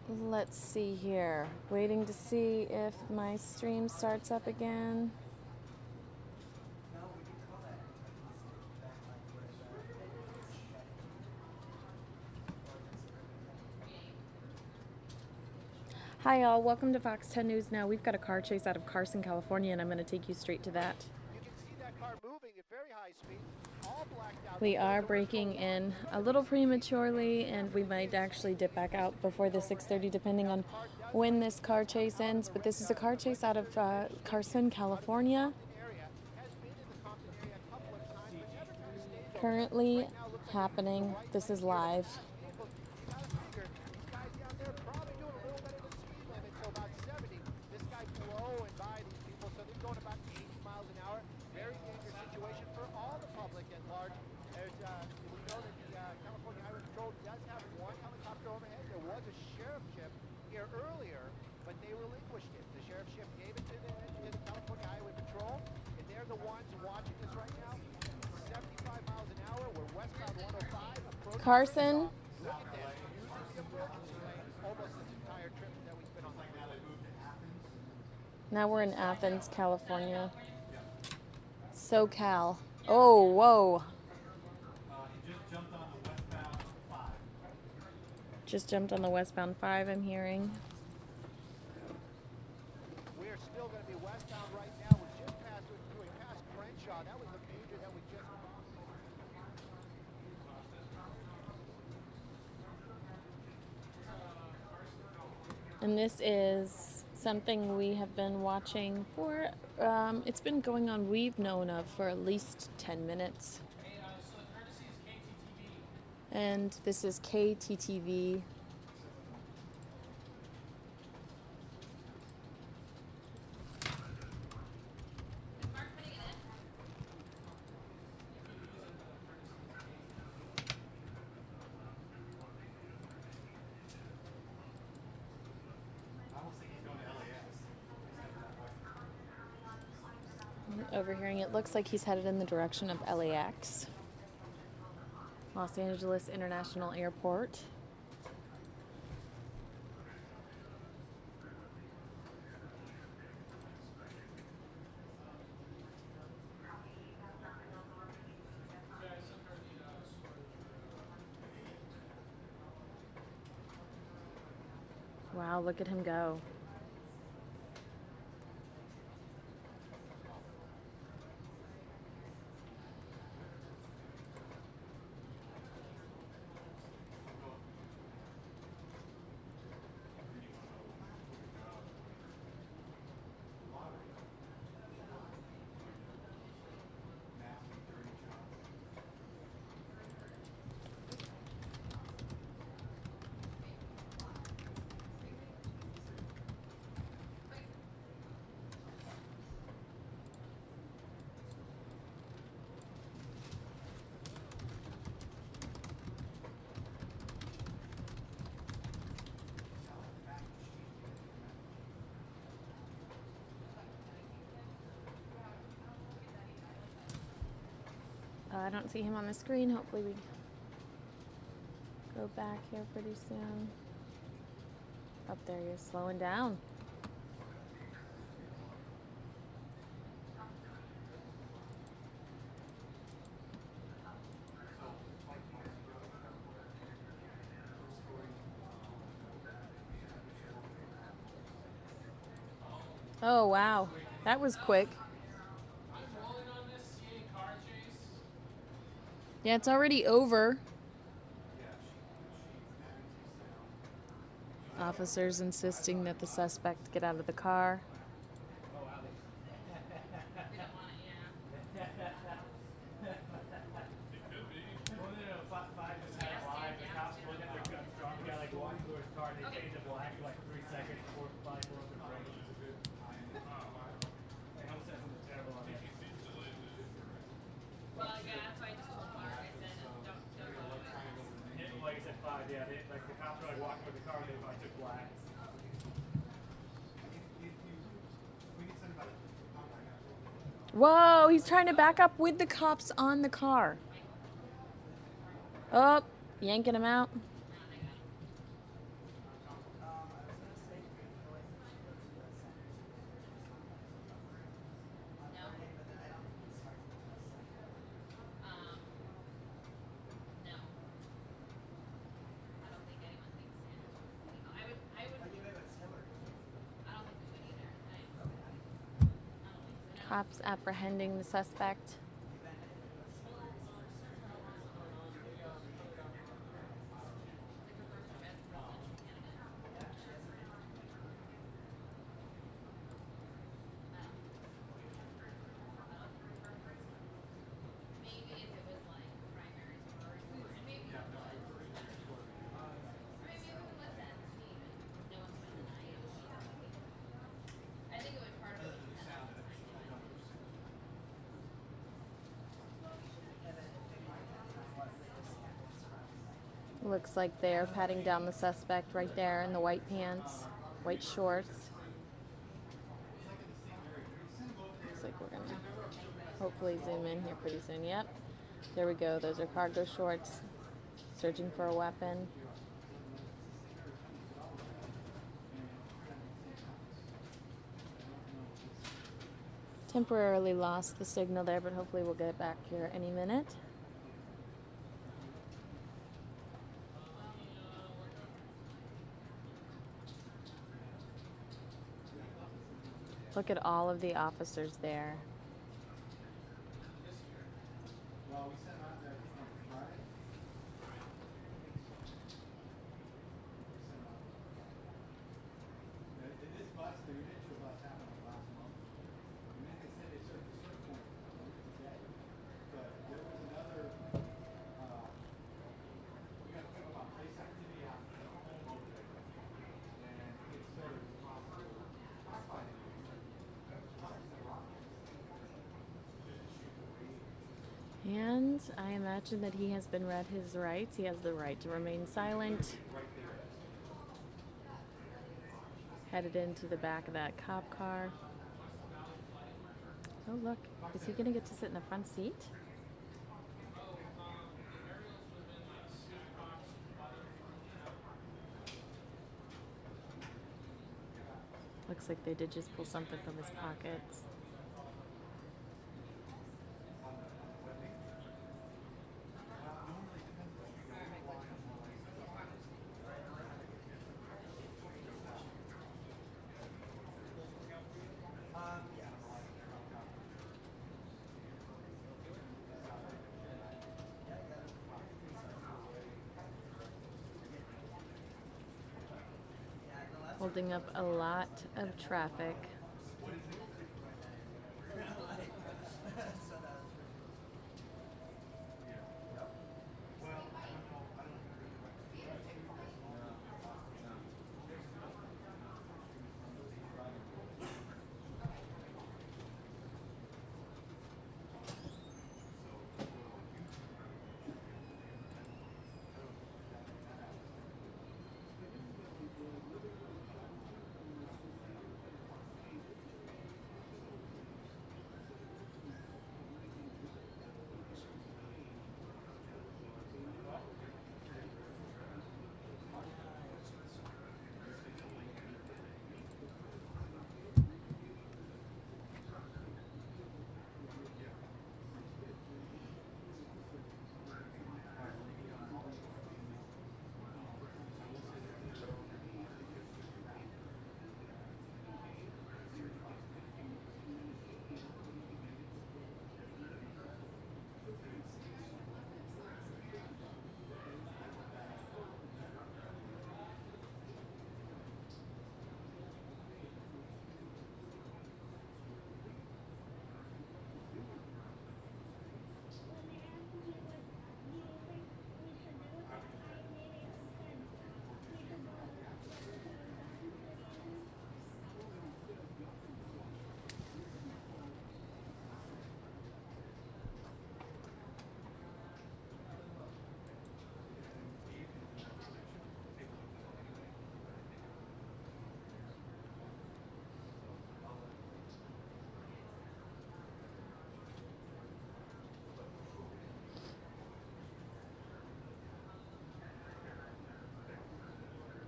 Let's see here. Waiting to see if my stream starts up again. Hi all, welcome to Fox 10 News Now. We've got a car chase out of Carson, California, and I'm going to take you straight to that. You can see that car moving at very high speed, all blacked out. We are breaking in a little prematurely, and we might actually dip back out before the 6:30 depending on when this car chase ends. But this is a car chase out of Carson, California. Currently happening. This is live. Earlier, but they relinquished it. The sheriff's ship gave it to the California Highway Patrol, and they're the ones watching this right now. 75 miles an hour. We're westbound 105. Carson. Look at this. Using the emergency lane almost this entire trip that we've been on. Now we're in Athens, California. SoCal. Oh, whoa. Just jumped on the westbound 5, I'm hearing. We're still going to be westbound right now. We just passed Crenshaw. That was the major that we just... And this is something we have been watching for, it's been going on, we've known of for at least 10 minutes. And this is KTTV. Overhearing, it looks like he's headed in the direction of LAX. Los Angeles International Airport. Wow, look at him go. I don't see him on the screen. Hopefully we go back here pretty soon. Up there, you're slowing down. Oh, wow. That was quick. Yeah, it's already over. Officers insisting that the suspect get out of the car. Whoa, he's trying to back up with the cops on the car. Oh, yanking him out. Cops apprehending the suspect. Looks like they're patting down the suspect right there in the white pants, white shorts. Looks like we're gonna hopefully zoom in here pretty soon. Yep, there we go. Those are cargo shorts. Searching for a weapon. Temporarily lost the signal there, but hopefully we'll get it back here any minute. Look at all of the officers there. And I imagine that he has been read his rights. He has the right to remain silent. Headed into the back of that cop car. Oh, look. Is he going to get to sit in the front seat? Looks like they did just pull something from his pockets. Holding up a lot of traffic.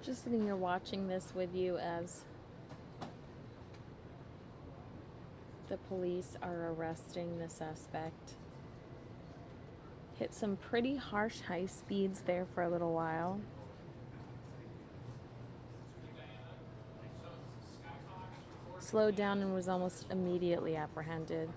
Just sitting here watching this with you as the police are arresting the suspect. Hit some pretty harsh high speeds there for a little while. slowed down and was almost immediately apprehended.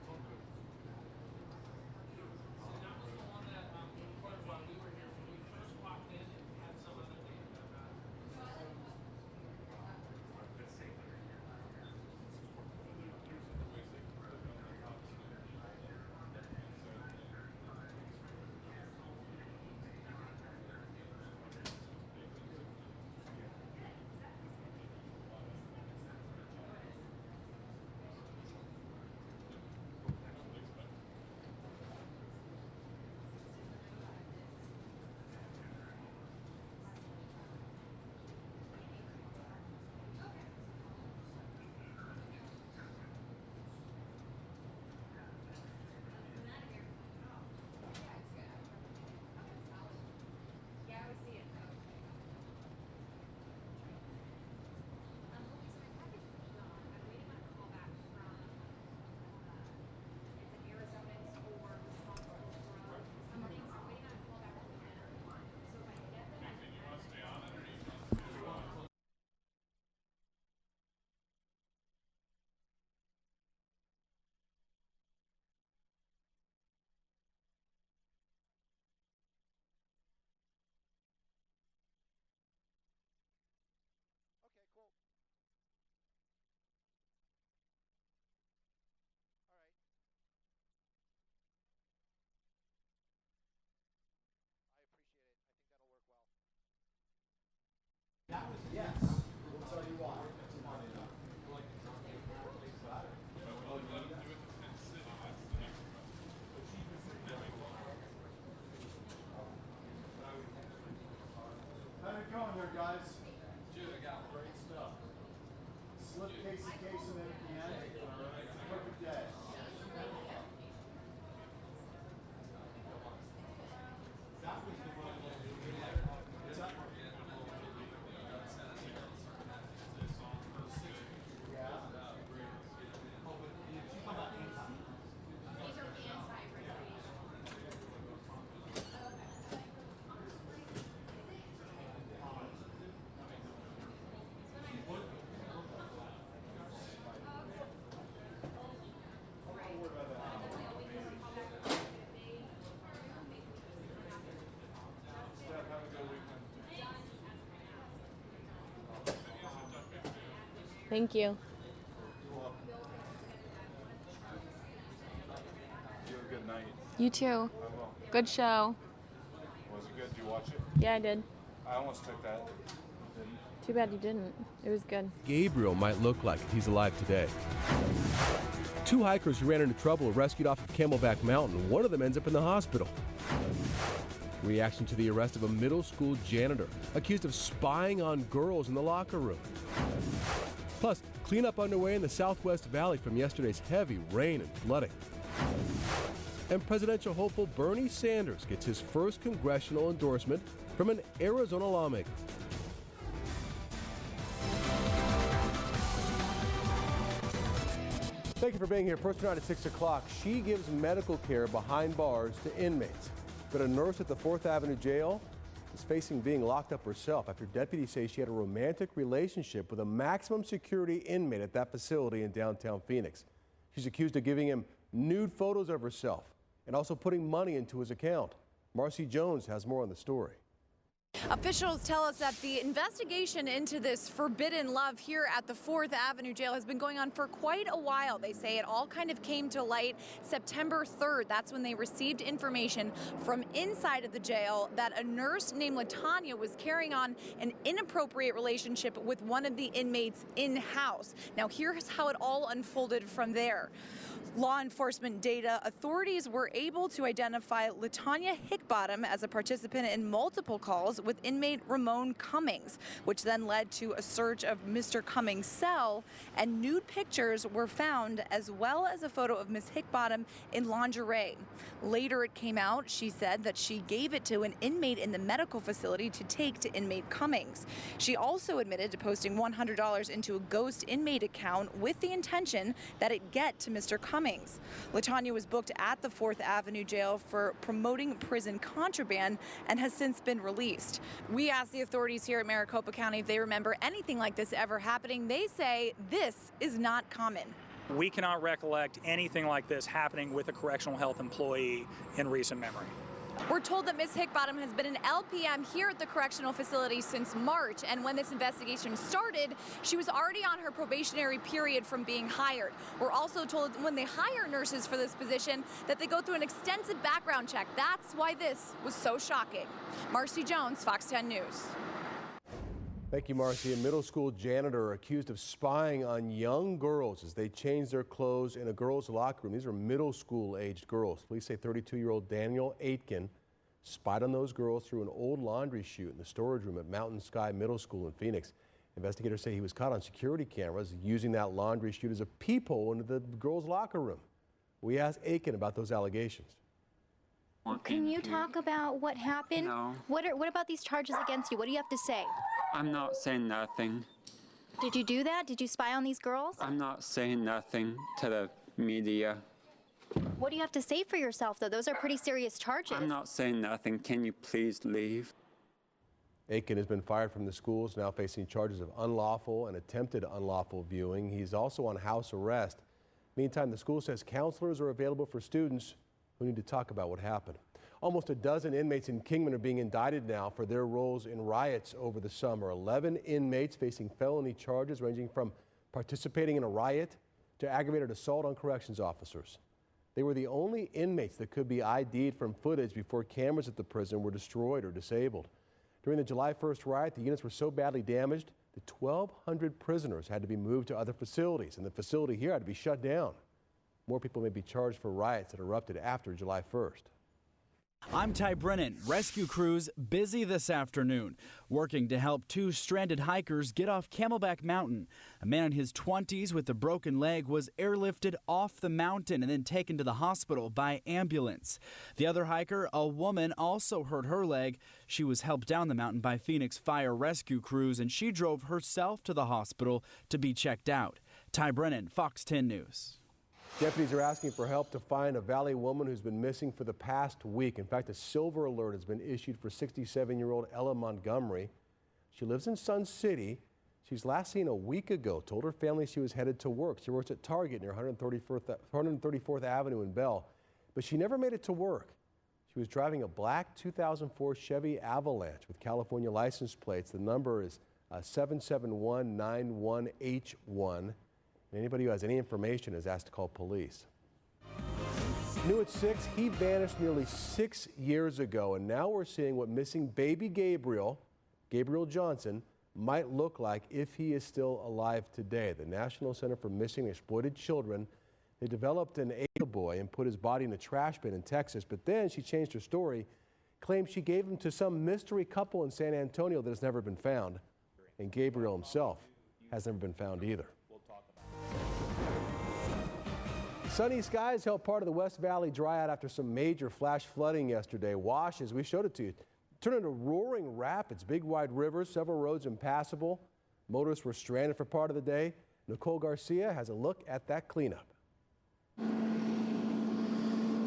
Okay, cool. All right. I appreciate it. I think that'll work well. How's it going there, guys? Dude, I got great stuff. Slip case to case and then at the end. Perfect day. Thank you. You have a good night. You too. I will. Good show. Was it good? Did you watch it? Yeah, I did. I almost took that. Didn't. Too bad you didn't. It was good. Gabriel might look like if he's alive today. Two hikers who ran into trouble were rescued off of Camelback Mountain. One of them ends up in the hospital. Reaction to the arrest of a middle school janitor accused of spying on girls in the locker room. Plus, cleanup underway in the Southwest Valley from yesterday's heavy rain and flooding. And presidential hopeful Bernie Sanders gets his first congressional endorsement from an Arizona lawmaker. Thank you for being here. First tonight at 6 o'clock, she gives medical care behind bars to inmates. But a nurse at the 4th Avenue jail is facing being locked up herself after deputies say she had a romantic relationship with a maximum security inmate at that facility in downtown Phoenix. She's accused of giving him nude photos of herself and also putting money into his account. Marcy Jones has more on the story. Officials tell us that the investigation into this forbidden love here at the 4th Avenue jail has been going on for quite a while. They say it all kind of came to light September 3rd. That's when they received information from inside of the jail that a nurse named LaTanya was carrying on an inappropriate relationship with one of the inmates in-house. Now here's how it all unfolded from there. Law enforcement data, authorities were able to identify LaTanya Hickbottom as a participant in multiple calls with inmate Ramon Cummings, which then led to a search of Mr. Cummings' cell, and nude pictures were found, as well as a photo of Ms. Hickbottom in lingerie. Later it came out, she said, that she gave it to an inmate in the medical facility to take to inmate Cummings. She also admitted to posting $100 into a ghost inmate account with the intention that it get to Mr. Cummings. LaTanya was booked at the 4th Avenue jail for promoting prison contraband and has since been released. incident. We asked the authorities here at Maricopa County if they remember anything like this ever happening. They say this is not common. We cannot recollect anything like this happening with a correctional health employee in recent memory. We're told that Ms. Hickbottom has been an LPM here at the correctional facility since March, and when this investigation started, she was already on her probationary period from being hired. We're also told when they hire nurses for this position that they go through an extensive background check. That's why this was so shocking. Marcy Jones, Fox 10 News. Thank you, Marcy. A middle school janitor accused of spying on young girls as they changed their clothes in a girls' locker room. These are middle school-aged girls. Police say 32-year-old Daniel Aitken spied on those girls through an old laundry chute in the storage room at Mountain Sky Middle School in Phoenix. Investigators say he was caught on security cameras using that laundry chute as a peephole into the girls' locker room. We asked Aitken about those allegations. Can you talk about what happened? No. What about these charges against you? What do you have to say? I'm not saying nothing. Did you do that? Did you spy on these girls? I'm not saying nothing to the media. What do you have to say for yourself, though? Those are pretty serious charges. I'm not saying nothing. Can you please leave? Aitken has been fired from the schools, now facing charges of unlawful and attempted unlawful viewing. He's also on house arrest. Meantime, the school says counselors are available for students who need to talk about what happened. Almost a dozen inmates in Kingman are being indicted now for their roles in riots over the summer. 11 inmates facing felony charges ranging from participating in a riot to aggravated assault on corrections officers. They were the only inmates that could be ID'd from footage before cameras at the prison were destroyed or disabled. During the July 1st riot, the units were so badly damaged that 1,200 prisoners had to be moved to other facilities, and the facility here had to be shut down. More people may be charged for riots that erupted after July 1st. I'm Ty Brennan. Rescue crews busy this afternoon, working to help two stranded hikers get off Camelback Mountain. A man in his 20s with a broken leg was airlifted off the mountain and then taken to the hospital by ambulance. The other hiker, a woman, also hurt her leg. She was helped down the mountain by Phoenix fire rescue crews, and she drove herself to the hospital to be checked out. Ty Brennan, Fox 10 News. Deputies are asking for help to find a Valley woman who's been missing for the past week. In fact, a silver alert has been issued for 67-year-old Ella Montgomery. She lives in Sun City. She's last seen a week ago. Told her family she was headed to work. She works at Target near 134th Avenue in Bell, but she never made it to work. She was driving a black 2004 Chevy Avalanche with California license plates. The number is 77191H1. Anybody who has any information is asked to call police. New at 6, he vanished nearly 6 years ago, and now we're seeing what missing baby Gabriel Johnson, might look like if he is still alive today. The National Center for Missing and Exploited Children, they developed an boy and put his body in a trash bin in Texas, but then she changed her story, claimed she gave him to some mystery couple in San Antonio that has never been found, and Gabriel himself has never been found either. Sunny skies helped part of the West Valley dry out after some major flash flooding yesterday. Washes, we showed it to you, turned into roaring rapids, big wide rivers, several roads impassable. Motorists were stranded for part of the day. Nicole Garcia has a look at that cleanup.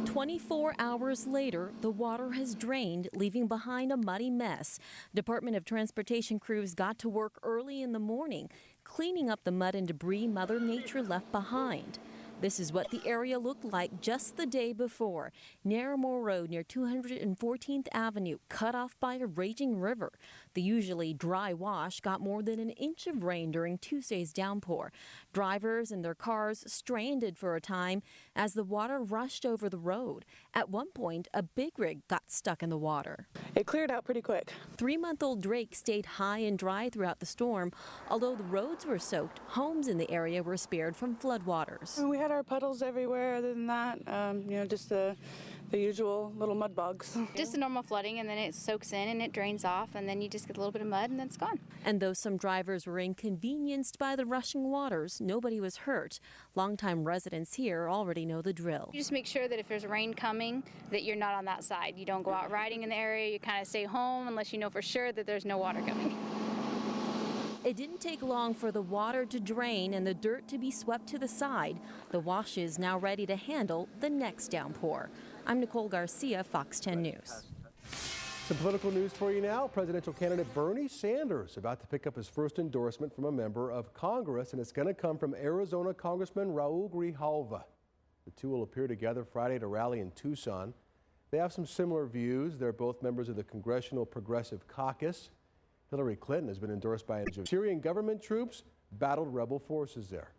24 hours later, the water has drained, leaving behind a muddy mess. Department of Transportation crews got to work early in the morning, cleaning up the mud and debris Mother Nature left behind. This is what the area looked like just the day before. Narramore Road near 214th Avenue, cut off by a raging river. The usually dry wash got more than an inch of rain during Tuesday's downpour. Drivers and their cars stranded for a time as the water rushed over the road. At one point, a big rig got stuck in the water. It cleared out pretty quick. 3-month-old Drake stayed high and dry throughout the storm. Although the roads were soaked, homes in the area were spared from floodwaters. We had our puddles everywhere. Other than that, just the usual little mud bugs. Just the normal flooding, and then it soaks in and it drains off, and then you just get a little bit of mud and then it's gone. And though some drivers were inconvenienced by the rushing waters, nobody was hurt. Longtime residents here already know the drill. You just make sure that if there's rain coming, that you're not on that side. You don't go out riding in the area. You kind of stay home unless you know for sure that there's no water coming. It didn't take long for the water to drain and the dirt to be swept to the side. The wash is now ready to handle the next downpour. I'm Nicole Garcia, Fox 10 News. Some political news for you now. Presidential candidate Bernie Sanders about to pick up his first endorsement from a member of Congress, and it's going to come from Arizona Congressman Raul Grijalva. The two will appear together Friday at a rally in Tucson. They have some similar views. They're both members of the Congressional Progressive Caucus. Hillary Clinton has been endorsed by Syrian government troops battled rebel forces there.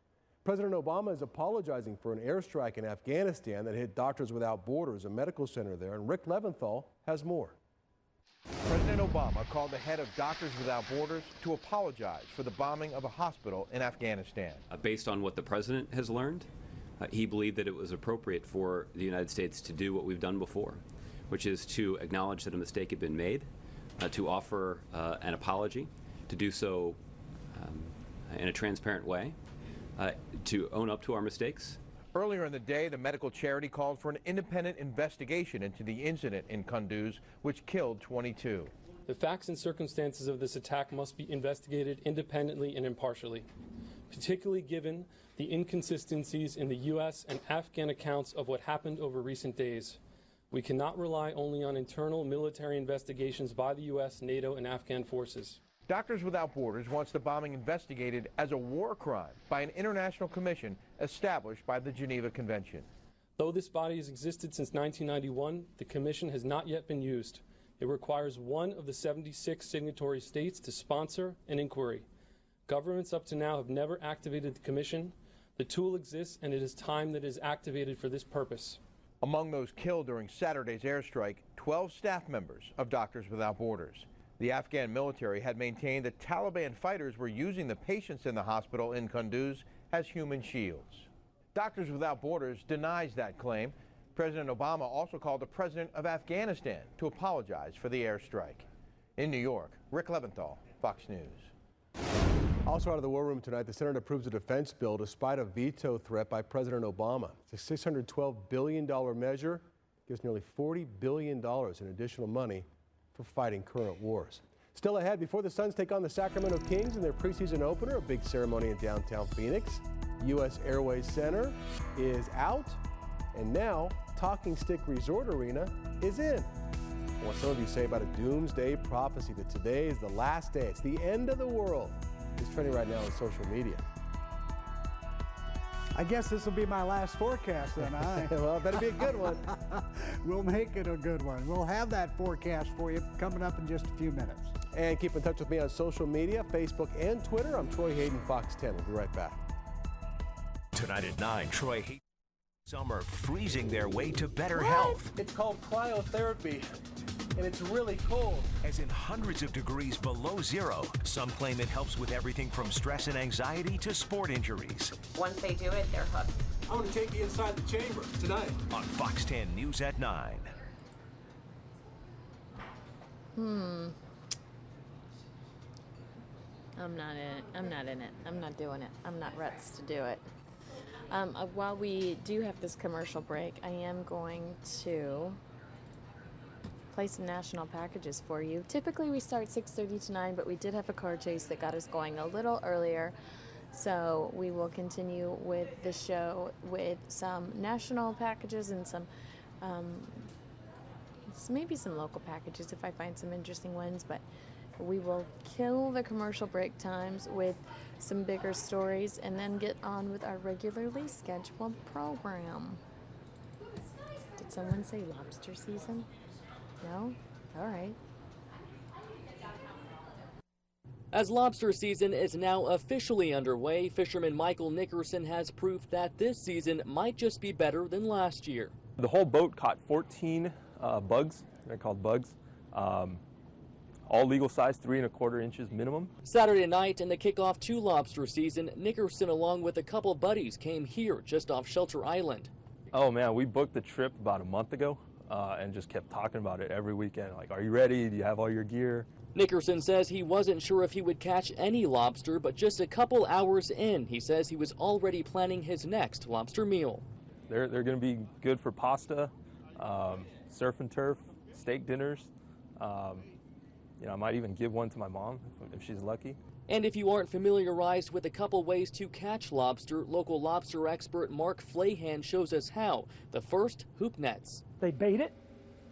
President Obama is apologizing for an airstrike in Afghanistan that hit Doctors Without Borders, a medical center there, and Rick Leventhal has more. President Obama called the head of Doctors Without Borders to apologize for the bombing of a hospital in Afghanistan. Based on what the president has learned, he believed that it was appropriate for the United States to do what we've done before, which is to acknowledge that a mistake had been made, to offer an apology, to do so in a transparent way, to own up to our mistakes. Earlier in the day, the medical charity called for an independent investigation into the incident in Kunduz, which killed 22. The facts and circumstances of this attack must be investigated independently and impartially, particularly given the inconsistencies in the U.S. and Afghan accounts of what happened over recent days. We cannot rely only on internal military investigations by the U.S., NATO, and Afghan forces. Doctors Without Borders wants the bombing investigated as a war crime by an international commission established by the Geneva Convention. Though this body has existed since 1991, the commission has not yet been used. It requires one of the 76 signatory states to sponsor an inquiry. Governments up to now have never activated the commission. The tool exists, and it is time that it is activated for this purpose. Among those killed during Saturday's airstrike, 12 staff members of Doctors Without Borders. The Afghan military had maintained that Taliban fighters were using the patients in the hospital in Kunduz as human shields. Doctors Without Borders denies that claim. President Obama also called the president of Afghanistan to apologize for the airstrike. In New York, Rick Leventhal, Fox News. Also out of the war room tonight, the Senate approves a defense bill despite a veto threat by President Obama. It's a $612 billion measure, gives nearly $40 billion in additional money for fighting current wars. Still ahead, before the Suns take on the Sacramento Kings in their preseason opener, a big ceremony in downtown Phoenix. U.S. Airways Center is out, and now Talking Stick Resort Arena is in. What some of you say about a doomsday prophecy that today is the last day, it's the end of the world, is trending right now on social media. I guess this will be my last forecast then, huh? Well, it better be a good one. We'll make it a good one. We'll have that forecast for you coming up in just a few minutes. And keep in touch with me on social media, Facebook and Twitter. I'm Troy Hayden, Fox 10. We'll be right back. Tonight at 9, Troy Hayden. Some are freezing their way to better health. It's called cryotherapy, and it's really cold. As in hundreds of degrees below zero, some claim it helps with everything from stress and anxiety to sport injuries. Once they do it, they're hooked. I want to take you inside the chamber tonight. On Fox 10 News at 9. I'm not in it. I'm not in it. I'm not doing it. I'm not Ruts to do it. While we do have this commercial break, I am going to play some national packages for you. Typically we start 6:30 to 9, but we did have a car chase that got us going a little earlier. So we will continue with the show with some national packages and some maybe some local packages if I find some interesting ones, but we will kill the commercial break times with some bigger stories and then get on with our regularly scheduled program. Did someone say lobster season? No? All right. As lobster season is now officially underway, fisherman Michael Nickerson has proof that this season might just be better than last year. The whole boat caught 14 bugs. They're called bugs. All legal size, 3 1/4 inches minimum. Saturday night in the kickoff to lobster season, Nickerson along with a couple buddies came here just off Shelter Island. Oh man, we booked the trip about a month ago and just kept talking about it every weekend. Like, are you ready? Do you have all your gear? Nickerson says he wasn't sure if he would catch any lobster, but just a couple hours in, he says he was already planning his next lobster meal. They're going to be good for pasta, surf and turf, steak dinners. You know, I might even give one to my mom if she's lucky. And if you aren't familiarized with a couple ways to catch lobster, local lobster expert Mark Flahan shows us how. The first, hoop nets. They bait it,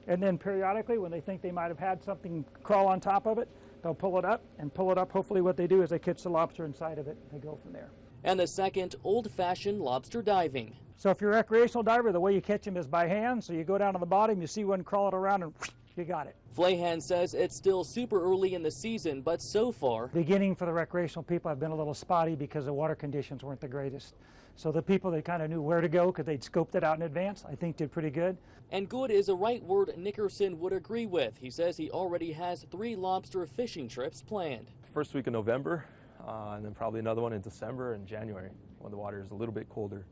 And then periodically, when they think they might have had something crawl on top of it, they'll pull it up and pull it up. Hopefully what they do is they catch the lobster inside of it. They go from there. And the second, old-fashioned lobster diving. So if you're a recreational diver, the way you catch them is by hand. So you go down to the bottom, you see one crawling around, and you got it. Flahan says it's still super early in the season, but so far... Beginning for the recreational people have been a little spotty because the water conditions weren't the greatest. So the people that kind of knew where to go because they'd scoped it out in advance, I think did pretty good. And good is a right word Nickerson would agree with. He says he already has 3 lobster fishing trips planned. First week of November, and then probably another one in December and January when the water is a little bit colder.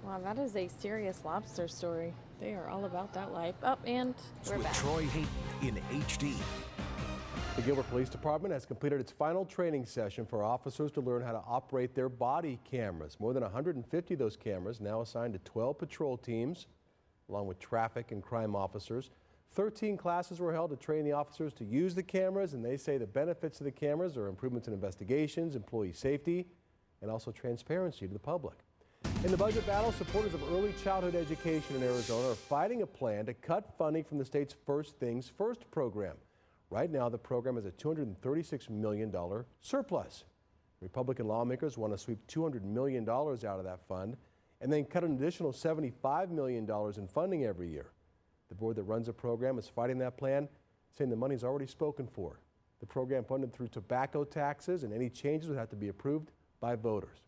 Wow, that is a serious lobster story. They are all about that life. Up and we're With back. Troy Hayden in HD. The Gilbert Police Department has completed its final training session for officers to learn how to operate their body cameras. More than 150 of those cameras now assigned to 12 patrol teams, along with traffic and crime officers. 13 classes were held to train the officers to use the cameras, and they say the benefits of the cameras are improvements in investigations, employee safety, and also transparency to the public. In the budget battle, supporters of early childhood education in Arizona are fighting a plan to cut funding from the state's First Things First program. Right now, the program has a $236 million surplus. Republican lawmakers want to sweep $200 million out of that fund and then cut an additional $75 million in funding every year. The board that runs the program is fighting that plan, saying the money is already spoken for. The program funded through tobacco taxes, and any changes would have to be approved by voters.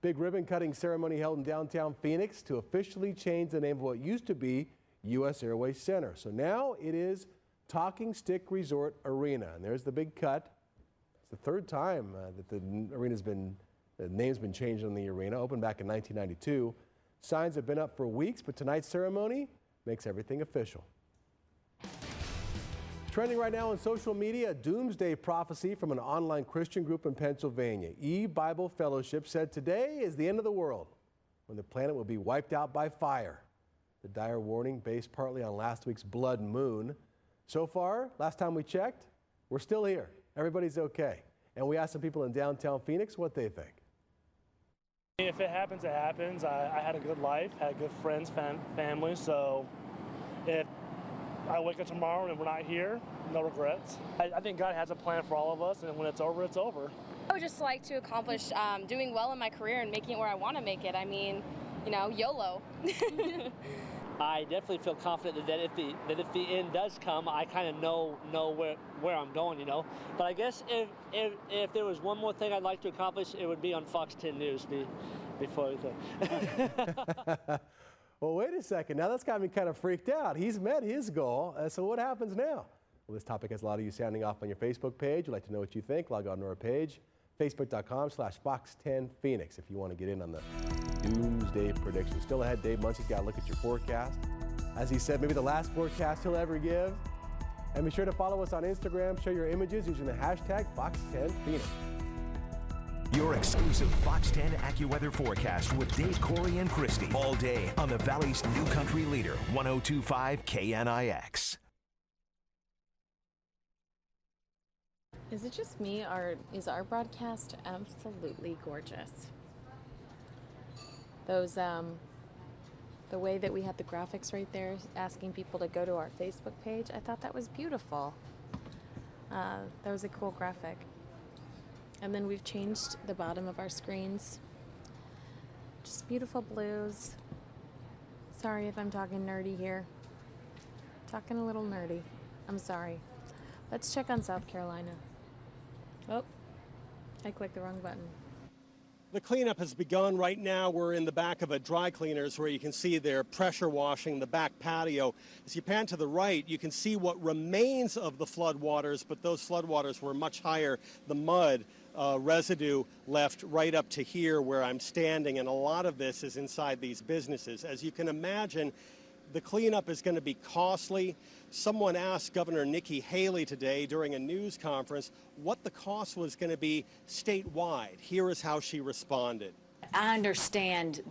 Big ribbon cutting ceremony held in downtown Phoenix to officially change the name of what used to be U.S. Airways Center. So now it is Talking Stick Resort Arena, and there's the big cut. It's the third time that the name's been changed on the arena. Opened back in 1992. Signs have been up for weeks, but tonight's ceremony makes everything official. Trending right now on social media, a doomsday prophecy from an online Christian group in Pennsylvania. E-Bible Fellowship said today is the end of the world, when the planet will be wiped out by fire. The dire warning based partly on last week's blood moon. So far, last time we checked, we're still here. Everybody's okay. And we asked some people in downtown Phoenix what they think. If it happens, it happens. I had a good life, had good friends, family, so if I wake up tomorrow and we're not here, no regrets. I think God has a plan for all of us, and when it's over, it's over. I would just like to accomplish doing well in my career and making it where I want to make it. I mean, you know, YOLO. I definitely feel confident that if the end does come, I kind of know where I'm going, you know. But I guess if there was one more thing I'd like to accomplish, it would be on Fox 10 News before everything. Well, wait a second. Now that's got me kind of freaked out. He's met his goal. So what happens now? Well, this topic has a lot of you sounding off on your Facebook page. We'd like to know what you think. Log on to our page, facebook.com/Fox10Phoenix, if you want to get in on the doomsday prediction. Still ahead, Dave Muncie's got to look at your forecast. As he said, maybe the last forecast he'll ever give. And be sure to follow us on Instagram. Share your images using the hashtag Fox10Phoenix. Your exclusive Fox 10 AccuWeather forecast with Dave, Corey, and Christy all day on the Valley's new country leader, 102.5 KNIX. Is it just me, or is our broadcast absolutely gorgeous? Those, the way that we had the graphics right there asking people to go to our Facebook page, I thought that was beautiful. That was a cool graphic. And then we've changed the bottom of our screens. Just beautiful blues. Sorry if I'm talking nerdy here. Talking a little nerdy. I'm sorry. Let's check on South Carolina. Oh, I clicked the wrong button. The cleanup has begun right now. We're in the back of a dry cleaners where you can see they're pressure washing the back patio. As you pan to the right, you can see what remains of the floodwaters, but those floodwaters were much higher. The mud residue left right up to here where I'm standing, and a lot of this is inside these businesses. As you can imagine, the cleanup is going to be costly. Someone asked Governor Nikki Haley today during a news conference what the cost was going to be statewide. Here is how she responded. I understand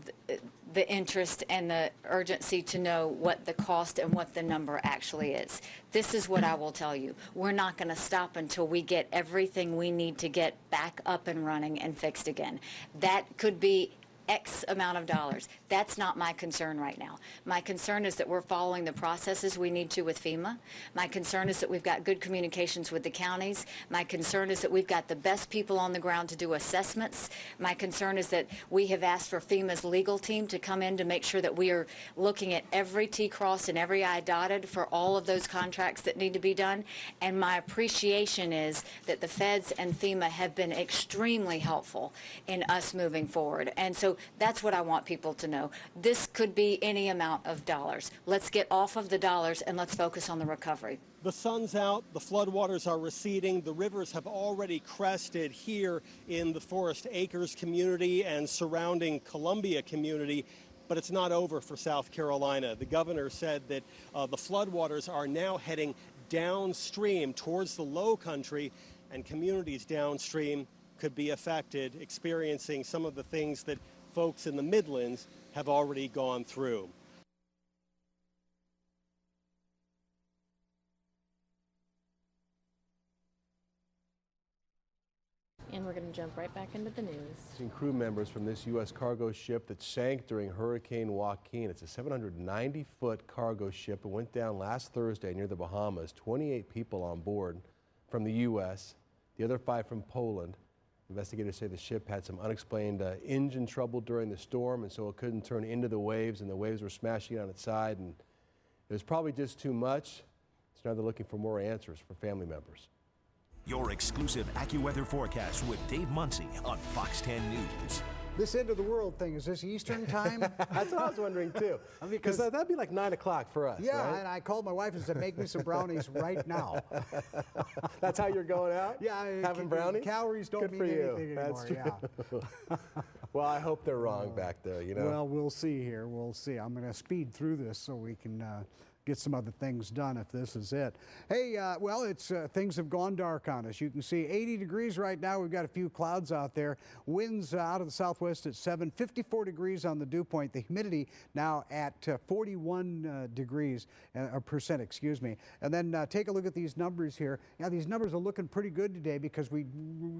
the interest and the urgency to know what the cost and what the number actually is. This is what I will tell you. We're not going to stop until we get everything we need to get back up and running and fixed again. That could be X amount of dollars. That's not my concern right now. My concern is that we're following the processes we need to with FEMA. My concern is that we've got good communications with the counties. My concern is that we've got the best people on the ground to do assessments. My concern is that we have asked for FEMA's legal team to come in to make sure that we are looking at every T crossed and every I dotted for all of those contracts that need to be done. And my appreciation is that the feds and FEMA have been extremely helpful in us moving forward. And so that's what I want people to know. This could be any amount of dollars. Let's get off of the dollars and let's focus on the recovery. The sun's out, the floodwaters are receding, the rivers have already crested here in the Forest Acres community and surrounding Columbia community, but it's not over for South Carolina. The governor said that the floodwaters are now heading downstream towards the low country, and communities downstream could be affected, experiencing some of the things that folks in the Midlands have already gone through. And we're going to jump right back into the news. Crew members from this U.S. cargo ship that sank during Hurricane Joaquin. It's a 790-foot cargo ship. It went down last Thursday near the Bahamas. 28 people on board from the U.S., the other 5 from Poland. Investigators say the ship had some unexplained engine trouble during the storm, and so it couldn't turn into the waves, and the waves were smashing on its side, and it was probably just too much. So now they're looking for more answers for family members. Your exclusive AccuWeather forecast with Dave Muncy on Fox 10 News. This end of the world thing, is this Eastern time? That's what I was wondering too. Because that'd be like 9 o'clock for us. Yeah, right? And I called my wife and said, make me some brownies right now. That's how you're going out? Yeah. Having brownies? Calories don't Good mean for you. anything anymore. That's true. Yeah. Well, I hope they're wrong back there, you know. Well, we'll see here. We'll see. I'm going to speed through this so we can get some other things done if this is it. Hey, well, it's things have gone dark on us. You can see 80 degrees right now. We've got a few clouds out there. Winds out of the southwest at 7, 54 degrees on the dew point. The humidity now at 41 degrees, percent, excuse me. And then take a look at these numbers here. Yeah, these numbers are looking pretty good today because we're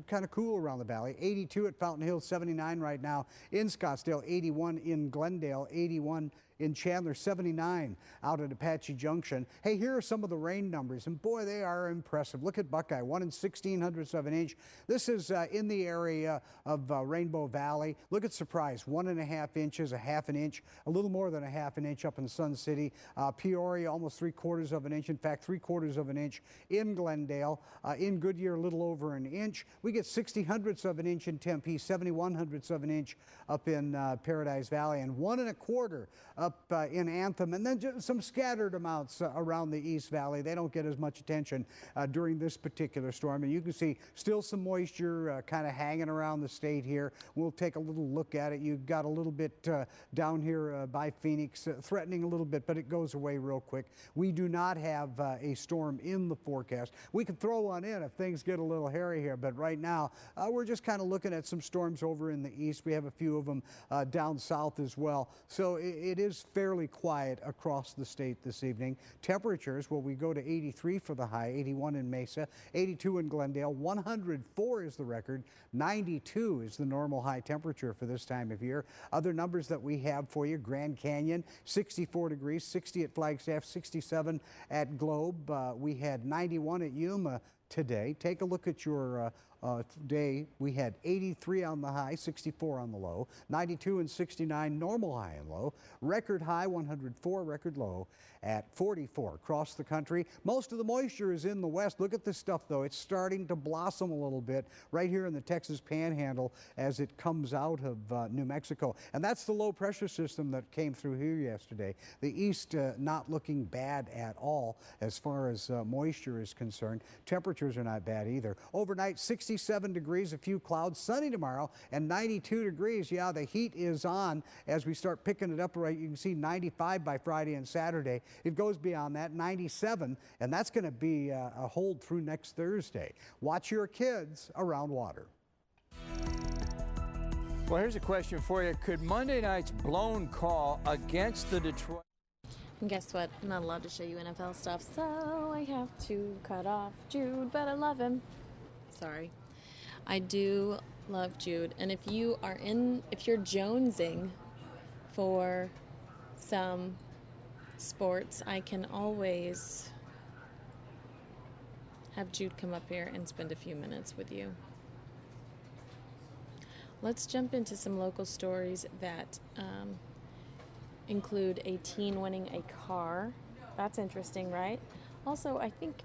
kind of cool around the valley. 82 at Fountain Hills, 79 right now. In Scottsdale, 81 in Glendale, 81 in Chandler, 79 out at Apache Junction. Hey, here are some of the rain numbers, and boy, they are impressive. Look at Buckeye, 1 1600ths of an inch. This is in the area of Rainbow Valley. Look at Surprise, 1.5 inches, a half an inch, a little more than a half an inch up in Sun City. Peoria, almost 3/4 of an inch. In fact, 3/4 of an inch in Glendale. In Goodyear, a little over an inch. We get 60/100ths of an inch in Tempe, 71/100ths of an inch up in Paradise Valley, and 1 1/4 up in Anthem, and then just some scattered amounts around the East Valley. They don't get as much attention during this particular storm, and you can see still some moisture kind of hanging around the state here. We'll take a little look at it. You've got a little bit down here by Phoenix, threatening a little bit, but it goes away real quick. We do not have a storm in the forecast. We could throw one in if things get a little hairy here, but right now we're just kind of looking at some storms over in the east. We have a few of them down south as well, so it is fairly quiet across the state this evening. Temperatures, well, we go to 83 for the high, 81 in Mesa, 82 in Glendale, 104 is the record, 92 is the normal high temperature for this time of year. Other numbers that we have for you, Grand Canyon, 64 degrees, 60 at Flagstaff, 67 at Globe. We had 91 at Yuma today. Take a look at your day. We had 83 on the high, 64 on the low, 92 and 69 normal high and low, record high 104, record low at 44 across the country. Most of the moisture is in the west. Look at this stuff though. It's starting to blossom a little bit right here in the Texas Panhandle as it comes out of New Mexico. And that's the low pressure system that came through here yesterday. The east not looking bad at all as far as moisture is concerned. Temperatures are not bad either. Overnight 67 degrees, a few clouds, sunny tomorrow, and 92 degrees. Yeah, the heat is on as we start picking it up. Right, you can see 95 by Friday and Saturday. It goes beyond that, 97, and that's going to be a hold through next Thursday. Watch your kids around water. Well, here's a question for you. Could Monday night's blown call against the Detroit... And guess what? I'm not allowed to show you NFL stuff, so I have to cut off Jude, but I love him. Sorry. I do Love Jude. And if you're jonesing for some sports, I can always have Jude come up here and spend a few minutes with you. Let's jump into some local stories that include a teen winning a car. That's interesting, right? Also, I think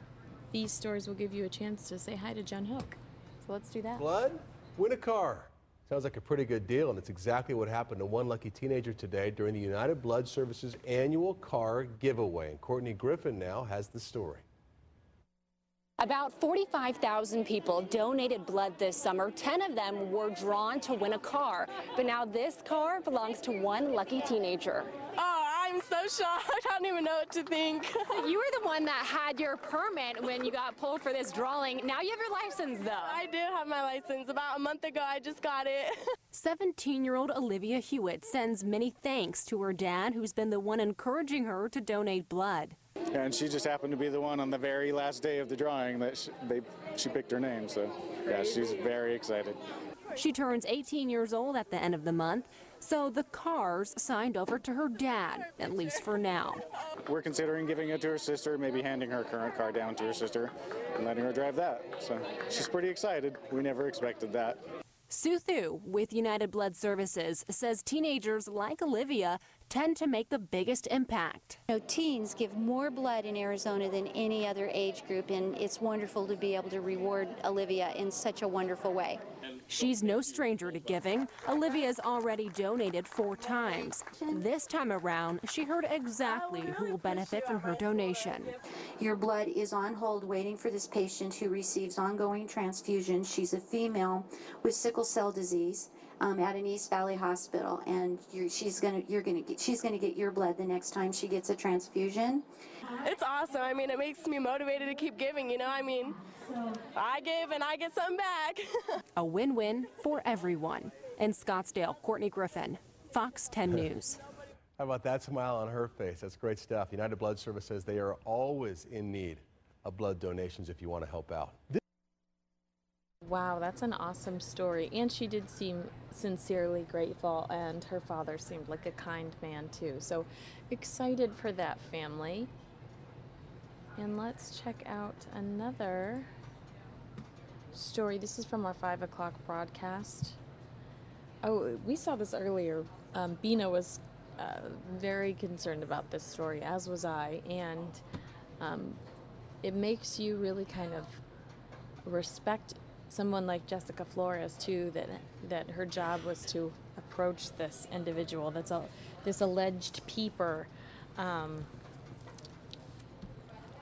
these stories will give you a chance to say hi to John Hook. So let's do that. Blood, win a car. Sounds like a pretty good deal, and it's exactly what happened to one lucky teenager today during the United Blood Services annual car giveaway. And Courtney Griffin now has the story. About 45,000 people donated blood this summer. 10 of them were drawn to win a car. But now this car belongs to one lucky teenager. Oh, I'm so shocked. I don't even know what to think. You were the one that had your permit when you got pulled for this drawing. Now you have your license, though. I do have my license. About a month ago, I just got it. 17-year-old Olivia Hewitt sends many thanks to her dad, who's been the one encouraging her to donate blood. And she just happened to be the one on the very last day of the drawing that she picked her name. So, yeah, she's very excited. She turns 18 years old at the end of the month, so the car's signed over to her dad, at least for now. We're considering giving it to her sister, maybe handing her current car down to her sister and letting her drive that. So she's pretty excited. We never expected that. Sue Thu with United Blood Services says teenagers like Olivia tend to make the biggest impact. Teens give more blood in Arizona than any other age group, and it's wonderful to be able to reward Olivia in such a wonderful way. She's no stranger to giving. Olivia's already donated 4 times. This time around, she heard exactly who will benefit from her donation. Your blood is on hold waiting for this patient who receives ongoing transfusion. She's a female with sickle cell disease at an East Valley hospital, and she's gonna get your blood the next time she gets a transfusion. It's awesome. I mean, it makes me motivated to keep giving, you know? I mean, I give and I get something back. A win-win for everyone. In Scottsdale, Courtney Griffin, Fox 10 News. How about that smile on her face? That's great stuff. United Blood Service says they are always in need of blood donations if you want to help out. Wow, that's an awesome story. And she did seem sincerely grateful, and her father seemed like a kind man too. So excited for that family. And let's check out another story. This is from our 5 o'clock broadcast. Oh, we saw this earlier. Bina was very concerned about this story, as was I. And it makes you really kind of respect someone like Jessica Flores too, that her job was to approach this individual this alleged peeper,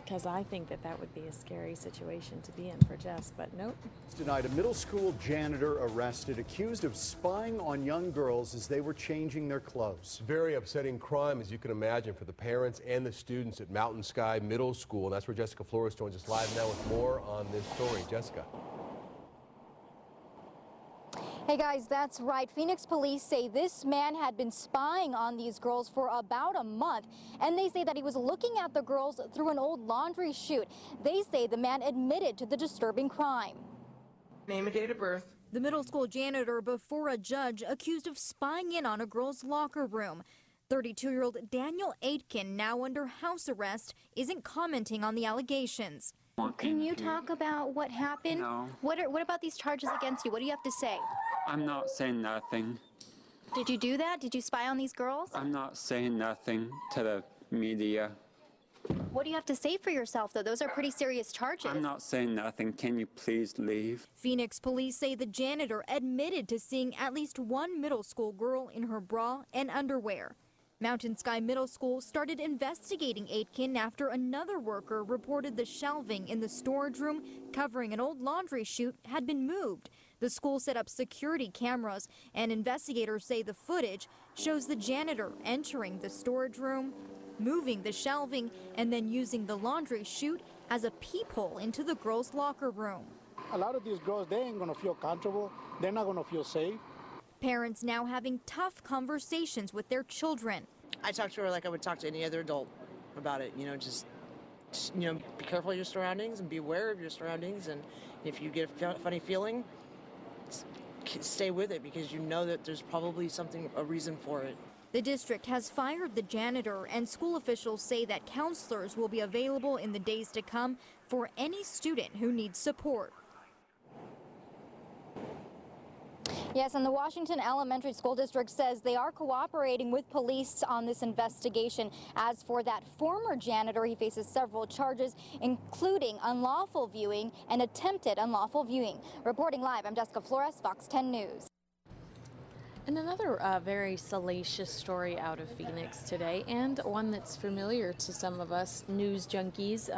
because I think that would be a scary situation to be in for Jess, but nope. Tonight, a middle school janitor arrested, accused of spying on young girls as they were changing their clothes. Very upsetting crime, as you can imagine, for the parents and the students at Mountain Sky Middle School. And that's where Jessica Flores joins us live now with more on this story. Jessica. Hey guys, that's right. Phoenix police say this man had been spying on these girls for about a month, and they say that he was looking at the girls through an old laundry chute. They say the man admitted to the disturbing crime. Name and date of birth. The middle school janitor before a judge accused of spying in on a girl's locker room. 32-year-old Daniel Aitken, now under house arrest, isn't commenting on the allegations. Can you talk about what happened? No. What about these charges against you? What do you have to say? I'm not saying nothing. Did you do that? Did you spy on these girls? I'm not saying nothing to the media. What do you have to say for yourself, though? Those are pretty serious charges. I'm not saying nothing. Can you please leave? Phoenix police say the janitor admitted to seeing at least one middle school girl in her bra and underwear. Mountain Sky Middle School started investigating Aitken after another worker reported the shelving in the storage room covering an old laundry chute had been moved. The school set up security cameras, and investigators say the footage shows the janitor entering the storage room, moving the shelving, and then using the laundry chute as a peephole into the girls' locker room. A lot of these girls, they ain't gonna feel comfortable. They're not gonna feel safe. Parents now having tough conversations with their children. I talk to her like I would talk to any other adult about it. Just be careful of your surroundings and be aware of your surroundings. And if you get a funny feeling, stay with it because you know that there's probably a reason for it. The district has fired the janitor, and school officials say that counselors will be available in the days to come for any student who needs support. Yes, and the Washington Elementary School District says they are cooperating with police on this investigation. As for that former janitor, he faces several charges, including unlawful viewing and attempted unlawful viewing. Reporting live, I'm Jessica Flores, Fox 10 News. And another very salacious story out of Phoenix today, and one that's familiar to some of us news junkies.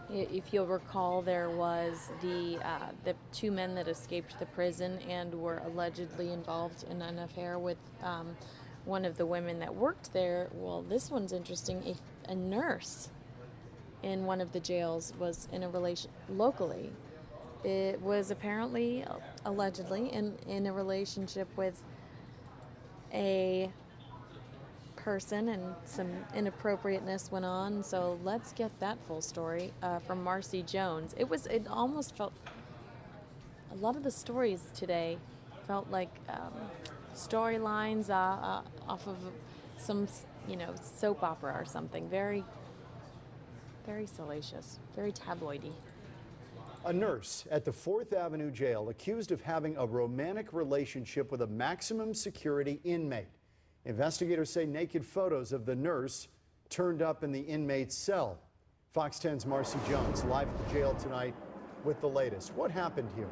If you'll recall, there was the two men that escaped the prison and were allegedly involved in an affair with one of the women that worked there. Well, this one's interesting. A nurse in one of the jails was in a relation locally. It was apparently, allegedly, in a relationship with a person, and some inappropriateness went on. So let's get that full story from Marcy Jones. It almost felt, a lot of the stories today felt like storylines off of some soap opera or something. Very, very salacious, very tabloidy. A nurse at the 4th Avenue jail accused of having a romantic relationship with a maximum security inmate. Investigators say naked photos of the nurse turned up in the inmate's cell. Fox 10's Marcy Jones live at the jail tonight with the latest. What happened here?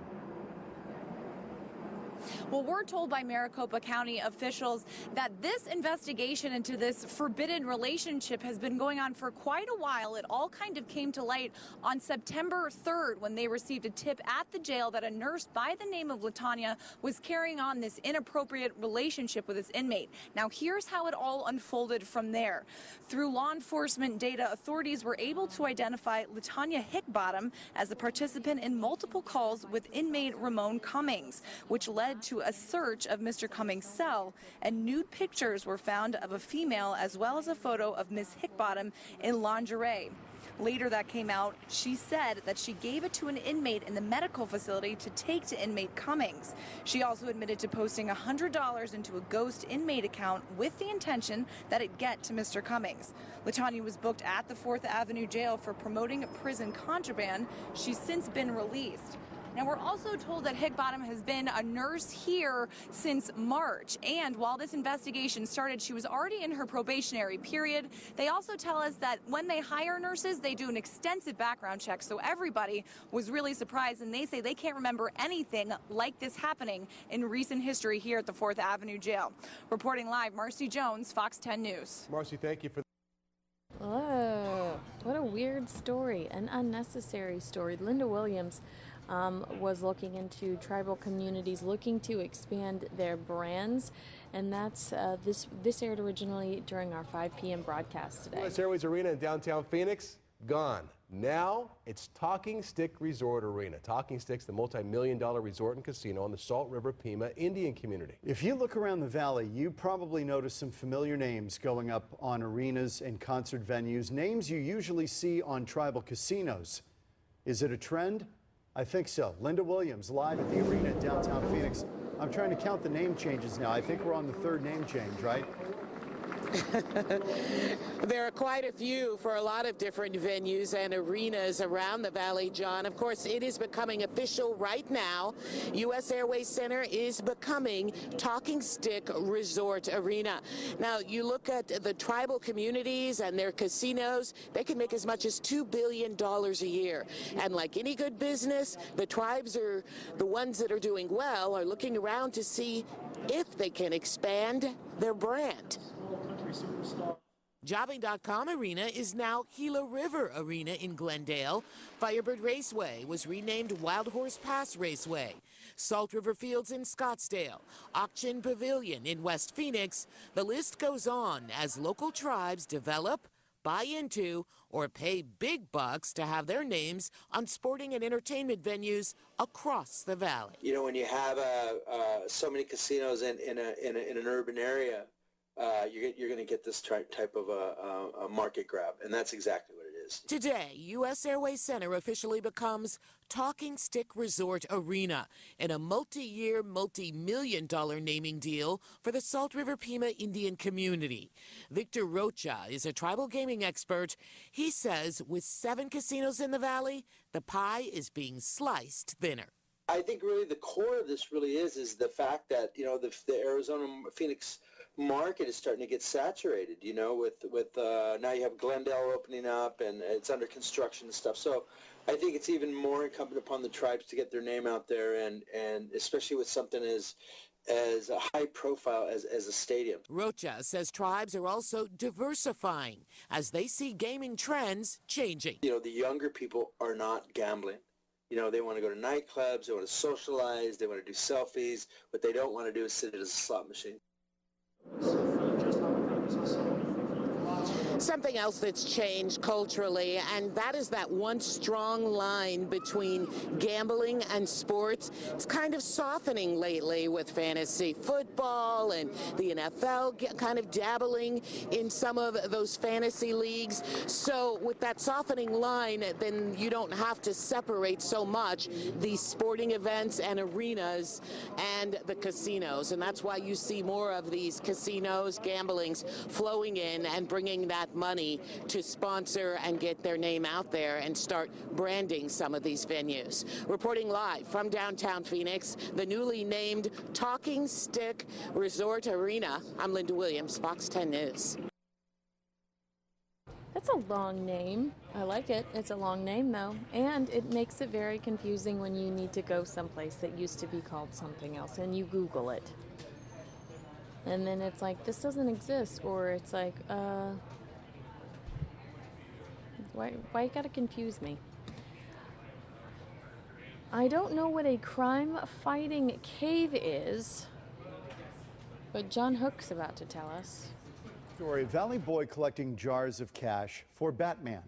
Well, we're told by Maricopa County officials that this investigation into this forbidden relationship has been going on for quite a while. It all kind of came to light on September 3rd when they received a tip at the jail that a nurse by the name of LaTanya was carrying on this inappropriate relationship with this inmate. Now, here's how it all unfolded from there. Through law enforcement data, authorities were able to identify LaTanya Hickbottom as the participant in multiple calls with inmate Ramon Cummings, which led to a search of Mr. Cummings' cell, and nude pictures were found of a female as well as a photo of Ms. Hickbottom in lingerie. Later that came out, she said that she gave it to an inmate in the medical facility to take to inmate Cummings. She also admitted to posting $100 into a ghost inmate account with the intention that it get to Mr. Cummings. LaTanya was booked at the 4th Avenue jail for promoting prison contraband. She's since been released. Now, we're also told that Hickbottom has been a nurse here since March, and while this investigation started, she was already in her probationary period. They also tell us that when they hire nurses, they do an extensive background check, so everybody was really surprised, and they say they can't remember anything like this happening in recent history here at the 4th Avenue jail. Reporting live, Marcy Jones, Fox 10 News. Marcy, thank you for Oh, what a weird story, an unnecessary story. Linda Williams was looking into tribal communities looking to expand their brands, and that's this aired originally during our 5 p.m. broadcast today. US Airways Arena in downtown Phoenix, gone. Now it's Talking Stick Resort Arena. Talking Stick's the multi-million-dollar resort and casino on the Salt River Pima Indian community. If you look around the valley, you probably notice some familiar names going up on arenas and concert venues, names you usually see on tribal casinos. Is it a trend? I think so. Linda Williams live at the arena in downtown Phoenix. I'm trying to count the name changes now. I think we're on the 3rd name change, right? There are quite a few for a lot of different venues and arenas around the valley, John. Of course, it is becoming official right now. US Airways Center is becoming Talking Stick Resort Arena. Now, you look at the tribal communities and their casinos, they can make as much as $2 billion a year. And like any good business, the tribes are the ones that are doing well, are looking around to see if they can expand their brand. Jobbing.com Arena is now Gila River Arena in Glendale. Firebird Raceway was renamed Wild Horse Pass Raceway. Salt River Fields in Scottsdale. Auction Pavilion in West Phoenix. The list goes on as local tribes develop, buy into, or pay big bucks to have their names on sporting and entertainment venues across the valley. You know, when you have so many casinos in an urban area, you're going to get this type of a market grab, and that's exactly what it is. charges. Today, U.S. Airways Center officially becomes Talking Stick Resort Arena in a multi-year, multi-million-dollar naming deal for the Salt River Pima Indian community. Victor Rocha is a tribal gaming expert. He says with 7 casinos in the valley, the pie is being sliced thinner. I think really the core of this really is the fact that, you know, the Arizona Phoenix market is starting to get saturated, you know, with now you have Glendale opening up and it's under construction and stuff. So I think it's even more incumbent upon the tribes to get their name out there, and especially with something as a high profile as a stadium. Rocha says tribes are also diversifying as they see gaming trends changing. You know, the younger people are not gambling. You know, they want to go to nightclubs, they want to socialize, they want to do selfies. What they don't want to do is sit at a slot machine. Something else that's changed culturally, and that is that one strong line between gambling and sports. It's kind of softening lately with fantasy football and the NFL kind of dabbling in some of those fantasy leagues. So with that softening line, then you don't have to separate so much these sporting events and arenas and the casinos. And that's why you see more of these casinos, gamblings flowing in and bringing that money to sponsor and get their name out there and start branding some of these venues. Reporting live from downtown Phoenix, the newly named Talking Stick Resort Arena, I'm Linda Williams, Fox 10 News. That's a long name. I like it. It's a long name, though. And it makes it very confusing when you need to go someplace that used to be called something else and you Google it. And then it's like, this doesn't exist. Or it's like, why you gotta confuse me? I don't know what a crime-fighting cave is, but John Hook's about to tell us. Story, Valley boy collecting jars of cash for Batman.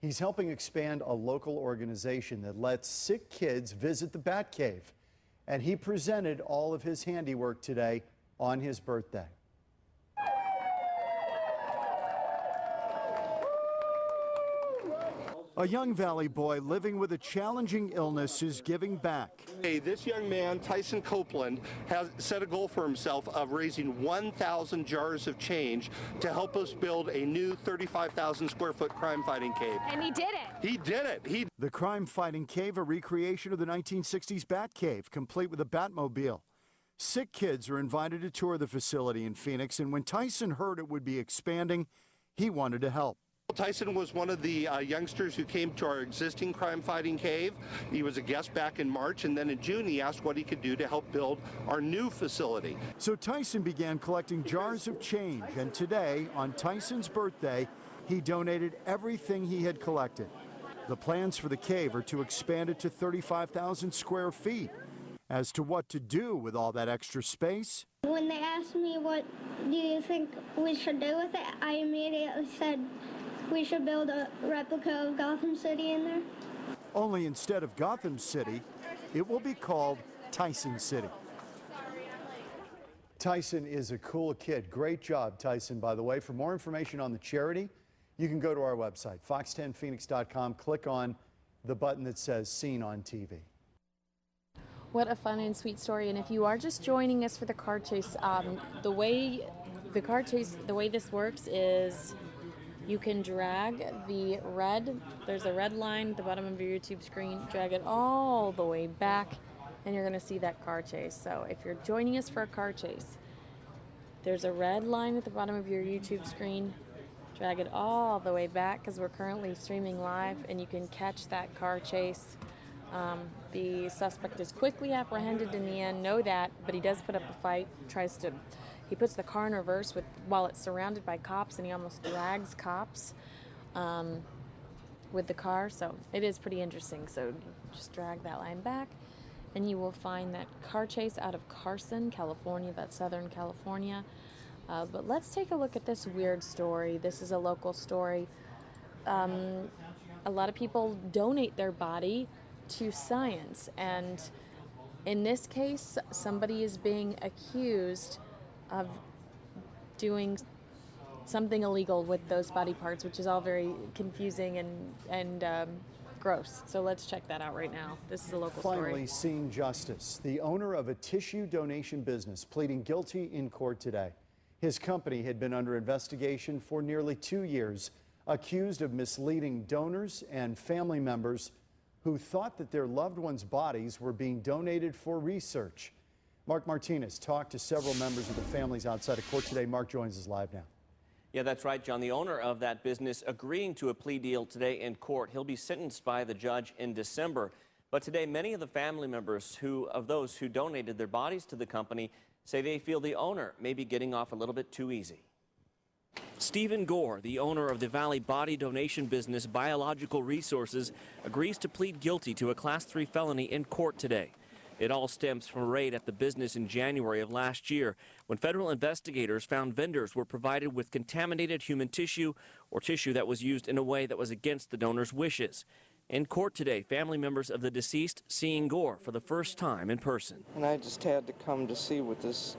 He's helping expand a local organization that lets sick kids visit the Bat Cave. And he presented all of his handiwork today on his birthday. A young Valley boy living with a challenging illness is giving back. Hey, this young man, Tyson Copeland, has set a goal for himself of raising 1,000 jars of change to help us build a new 35,000 square foot crime-fighting cave. And he did it. He did it. The crime-fighting cave, a recreation of the 1960s Bat Cave, complete with a Batmobile. Sick kids are invited to tour the facility in Phoenix, and when Tyson heard it would be expanding, he wanted to help. Tyson was one of the youngsters who came to our existing crime-fighting cave. He was a guest back in March, and then in June he asked what he could do to help build our new facility. So Tyson began collecting jars of change, and today, on Tyson's birthday, he donated everything he had collected. The plans for the cave are to expand it to 35,000 square feet. As to what to do with all that extra space, when they asked me what do you think we should do with it, I immediately said we should build a replica of Gotham City in there. Only instead of Gotham City, it will be called Tyson City. Tyson is a cool kid. Great job, Tyson, by the way. For more information on the charity, you can go to our website, fox10phoenix.com. Click on the button that says Seen on TV. What a fun and sweet story. And if you are just joining us for the car chase, the way this works is you can drag there's a red line at the bottom of your YouTube screen, drag it all the way back, and you're going to see that car chase. So if you're joining us for a car chase, there's a red line at the bottom of your YouTube screen, drag it all the way back because we're currently streaming live, and you can catch that car chase. The suspect is quickly apprehended in the end, know that, but he does put up a fight, he puts the car in reverse while it's surrounded by cops, and he almost drags cops with the car, so it is pretty interesting. So just drag that line back, and you will find that car chase out of Carson, California, that's Southern California. But let's take a look at this weird story. This is a local story. A lot of people donate their body to science, and in this case somebody is being accused of doing something illegal with those body parts, which is all very confusing and gross. So let's check that out right now. This is a local story. Finally seeing justice. The owner of a tissue donation business pleading guilty in court today. His company had been under investigation for nearly 2 years, accused of misleading donors and family members who thought that their loved ones' bodies were being donated for research. Mark Martinez talked to several members of the families outside of court today. Mark joins us live now. Yeah, that's right, John. The owner of that business agreeing to a plea deal today in court. He'll be sentenced by the judge in December. But today, many of the family members of those who donated their bodies to the company say they feel the owner may be getting off a little bit too easy. Stephen Gore, the owner of the Valley body donation business Biological Resources, agrees to plead guilty to a Class 3 felony in court today. It all stems from a raid at the business in January of last year when federal investigators found vendors were provided with contaminated human tissue or tissue that was used in a way that was against the donor's wishes. In court today, family members of the deceased seeing Gore for the first time in person. And I just had to come to see what this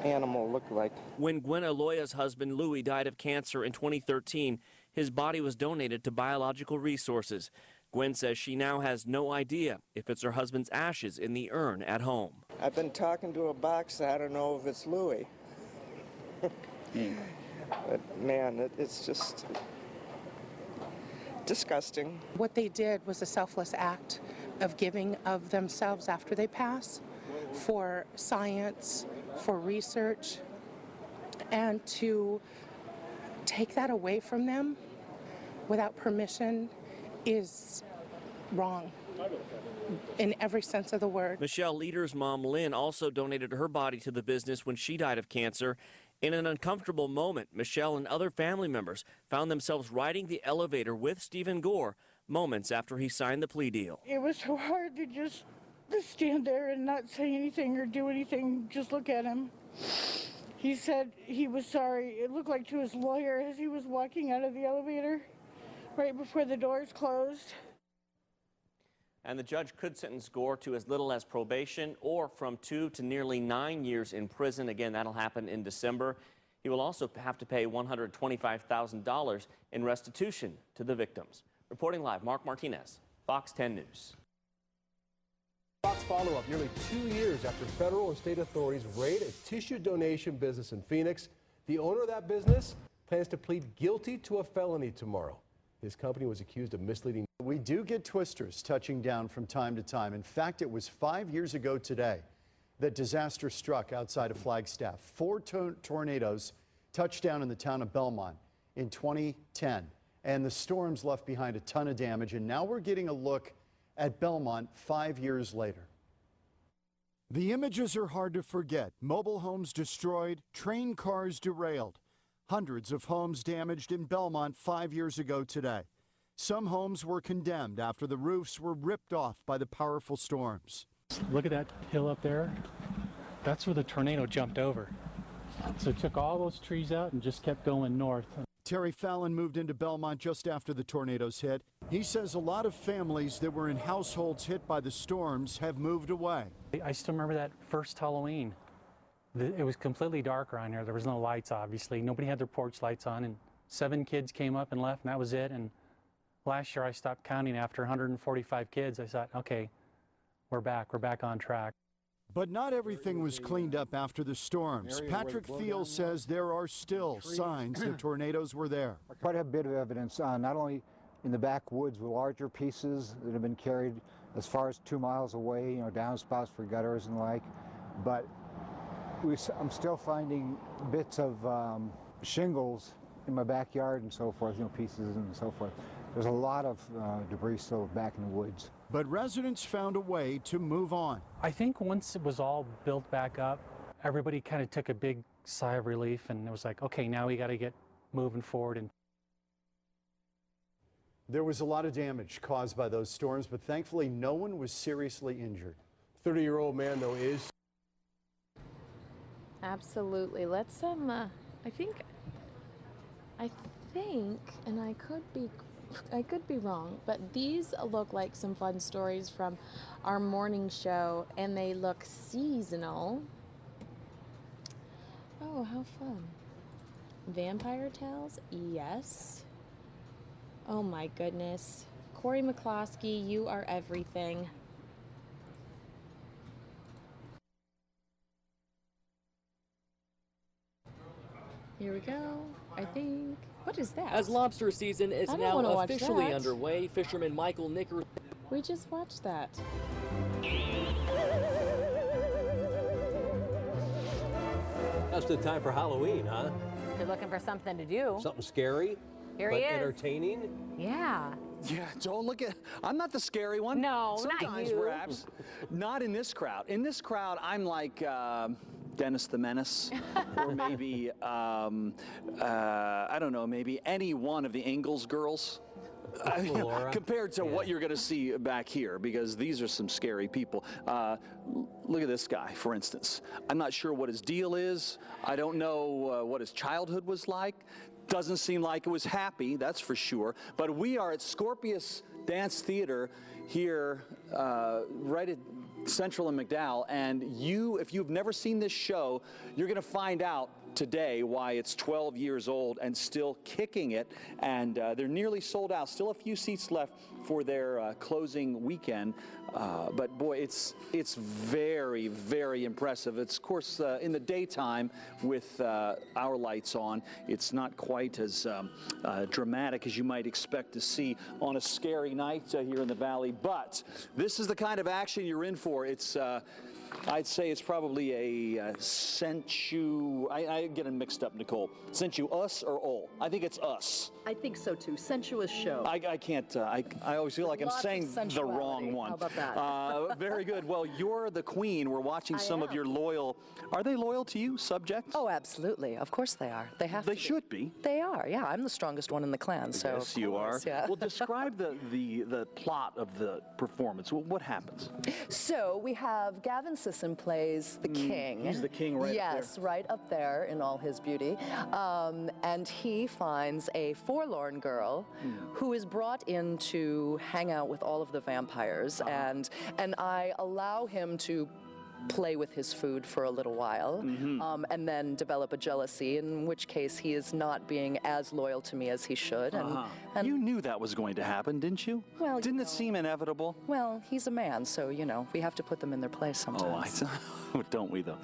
animal looked like. When Gwen Aloya's husband Louis died of cancer in 2013, his body was donated to Biological Resources. Gwen says she now has no idea if it's her husband's ashes in the urn at home. I've been talking to a box. I don't know if it's Louis. But man, it's just disgusting. What they did was a selfless act of giving of themselves after they pass for science, for research, and to take that away from them without permission is wrong in every sense of the word. Michelle Leader's mom, Lynn, also donated her body to the business when she died of cancer. In an uncomfortable moment, Michelle and other family members found themselves riding the elevator with Stephen Gore moments after he signed the plea deal. It was so hard to just stand there and not say anything or do anything, just look at him. He said he was sorry. It looked like to his lawyer as he was walking out of the elevator right before the doors closed. And the judge could sentence Gore to as little as probation or from 2 to nearly 9 years in prison. Again, that'll happen in December. He will also have to pay $125,000 in restitution to the victims. Reporting live, Mark Martinez, Fox 10 News. Fox follow-up nearly 2 years after federal and state authorities raid a tissue donation business in Phoenix. The owner of that business plans to plead guilty to a felony tomorrow. His company was accused of misleading. We do get twisters touching down from time to time. In fact, it was 5 years ago today that disaster struck outside of Flagstaff. 4 tornadoes touched down in the town of Belmont in 2010, and the storms left behind a ton of damage. And now we're getting a look at Belmont 5 years later. The images are hard to forget. Mobile homes destroyed, train cars derailed. Hundreds of homes damaged in Belmont 5 years ago today. Some homes were condemned after the roofs were ripped off by the powerful storms. Look at that hill up there. That's where the tornado jumped over. So it took all those trees out and just kept going north. Terry Fallon moved into Belmont just after the tornadoes hit. He says a lot of families that were in households hit by the storms have moved away. I still remember that first Halloween. It was completely dark around here. There was no lights, obviously. Nobody had their porch lights on, and 7 kids came up and left, and that was it. And last year I stopped counting after 145 kids. I thought, okay, we're back on track. But not everything was cleaned up after the storms. Patrick Thiel says there are still signs that tornadoes were there. Quite a bit of evidence, not only in the backwoods with larger pieces that have been carried as far as 2 miles away, downspouts for gutters and the like, but I'm still finding bits of shingles in my backyard and so forth, pieces and so forth. There's a lot of debris still back in the woods. But residents found a way to move on. I think once it was all built back up, everybody kind of took a big sigh of relief, and it was like, okay, now we got to get moving forward. And there was a lot of damage caused by those storms, but thankfully no one was seriously injured. 30-year-old man, though, is... Absolutely. Let's I think, and I could be wrong, but these look like some fun stories from our morning show, and they look seasonal. Oh, how fun. Vampire Tales? Yes. Oh my goodness. Corey McCloskey, you are everything. Here we go, I think. What is that? As lobster season is I don't now wanna watch officially that. underway, fisherman Michael Nicker. We just watched that. Just in time for Halloween, huh? If you're looking for something to do. Something scary, Here but he is. entertaining. Yeah. Yeah, don't look at. I'm not the scary one. No, sometimes not you. Perhaps. Not in this crowd. In this crowd, I'm like Dennis the Menace, or maybe I don't know, maybe any one of the Ingalls girls. Compared to what you're going to see back here, because these are some scary people. Look at this guy, for instance. I'm not sure what his deal is. I don't know what his childhood was like. Doesn't seem like it was happy, that's for sure. But we are at Scorpius Dance Theater here, right at Central and McDowell, and if you've never seen this show, you're going to find out today why it's 12 years old and still kicking it, and they're nearly sold out. Still a few seats left for their closing weekend, but boy, it's very, very impressive. It's, of course, in the daytime with our lights on. It's not quite as dramatic as you might expect to see on a scary night here in the Valley, but this is the kind of action you're in for. It's I'd say it's probably a Sensu. I get it mixed up, Nicole. Sensu us or all? I think it's us. I think so too. Sensuous show. I can't. I always feel like I'm saying the wrong one. How about that? Very good. Well, you're the queen. We're watching some of your loyal. Are they loyal to you, subjects? Oh, absolutely. Of course they are. They have to. They should be. They are. Yeah, I'm the strongest one in the clan. So yes, you are. Yeah. Well, describe the plot of the performance. What happens? So we have Gavin Sisson plays the king. He's the king right up there. Yes, right up there in all his beauty. And he finds a forlorn girl who is brought in to hang out with all of the vampires. And I allow him to play with his food for a little while, and then develop a jealousy, in which case he is not being as loyal to me as he should. And you knew that was going to happen, didn't you? Well, didn't it seem inevitable? Well, he's a man, so, we have to put them in their place sometimes. Oh, don't we, though?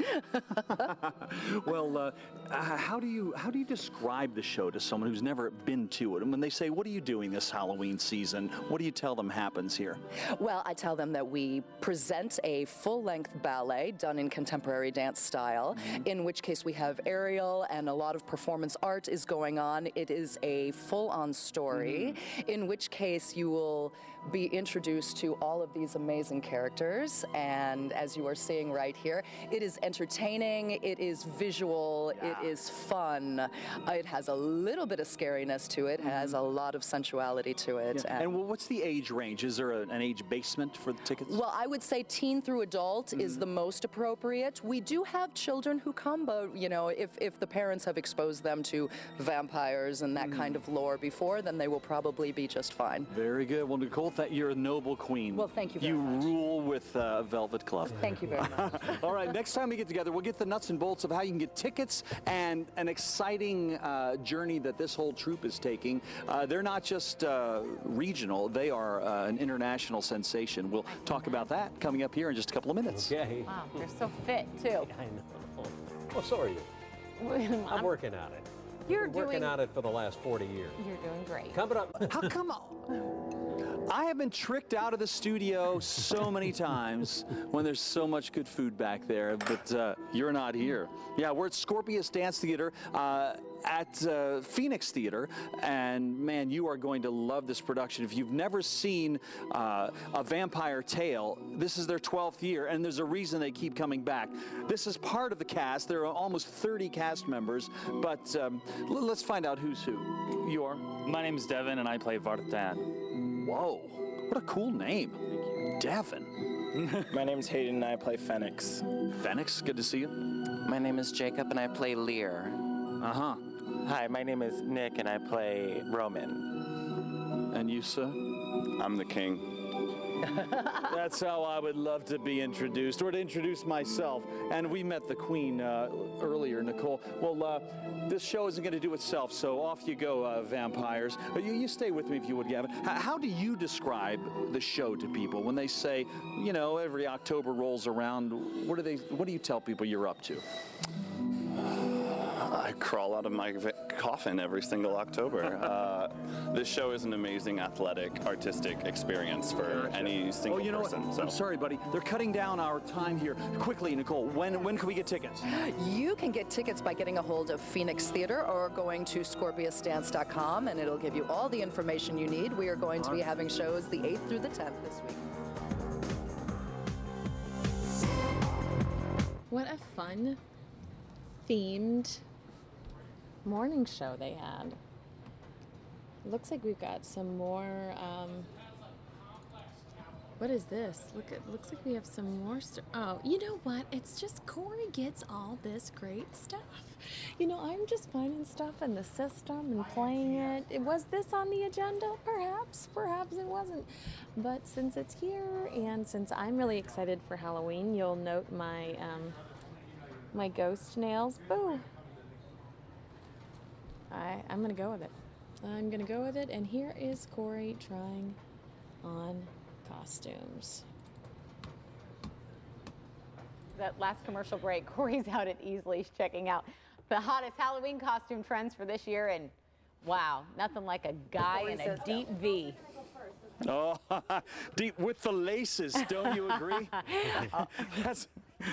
Well, how do you describe the show to someone who's never been to it? And when they say, what are you doing this Halloween season, what do you tell them happens here? Well, I tell them that we present a full-length ballet done in contemporary dance style, in which case we have aerial and a lot of performance art is going on. It is a full-on story, in which case you will be introduced to all of these amazing characters, and as you are seeing right here, it is entertaining, it is visual, it is fun, it has a little bit of scariness to it, has a lot of sensuality to it. Yeah. And what's the age range? Is there an age basement for the tickets? Well, I would say teen through adult is the most appropriate. We do have children who come, but if the parents have exposed them to vampires and that kind of lore before, then they will probably be just fine. Very good. Well, Nicole, you're a noble queen. Well, thank you very much. You rule with Velvet Club. Thank you very much. All right, next time we get together, we'll get the nuts and bolts of how you can get tickets and an exciting journey that this whole troupe is taking. They're not just regional, they are an international sensation. We'll talk about that coming up here in just a couple of minutes. Okay. Wow, they're so fit, too. I know. Well, so are you. I'm working at it. You're working at it for the last 40 years. You're doing great. Coming up. How come? I have been tricked out of the studio so many times when there's so much good food back there, but you're not here. Yeah, we're at Scorpius Dance Theater at Phoenix Theater, and man, you are going to love this production. If you've never seen A Vampire Tale, this is their 12th year, and there's a reason they keep coming back. This is part of the cast. There are almost 30 cast members, but let's find out who's who. You are? My name is Devin, and I play Vartan. Whoa, what a cool name. Devin. My name is Hayden, and I play Phoenix. Phoenix, good to see you. My name is Jacob, and I play Lear. Hi, my name is Nick, and I play Roman. And you, sir? I'm the king. That's how I would love to be introduced, or to introduce myself. And we met the Queen earlier, Nicole. Well, this show isn't going to do itself, so off you go, vampires. You stay with me if you would, Gavin. How do you describe the show to people when they say, you know, every October rolls around? What do you tell people you're up to? I crawl out of my coffin every single October. This show is an amazing athletic, artistic experience for any single person. So. I'm sorry, buddy. They're cutting down our time here. Quickly, Nicole, when can we get tickets? You can get tickets by getting a hold of Phoenix Theater or going to scorpiusdance.com, and it'll give you all the information you need. We are going to be having shows the 8th through the 10th this week. What a fun, themed morning show they had. It looks like we've got some more, what is this? Looks like we have some more oh, you know what? It's just Corey gets all this great stuff. You know, I'm just finding stuff in the system and playing it. Was this on the agenda? Perhaps it wasn't. But since it's here, and since I'm really excited for Halloween, you'll note my, my ghost nails. Boo! I'm gonna go with it. I'm gonna go with it, and here is Corey trying on costumes. That last commercial break, Corey's out at Easley's checking out the hottest Halloween costume trends for this year, and wow, nothing like a guy in a deep V. Oh, deep with the laces, don't you agree?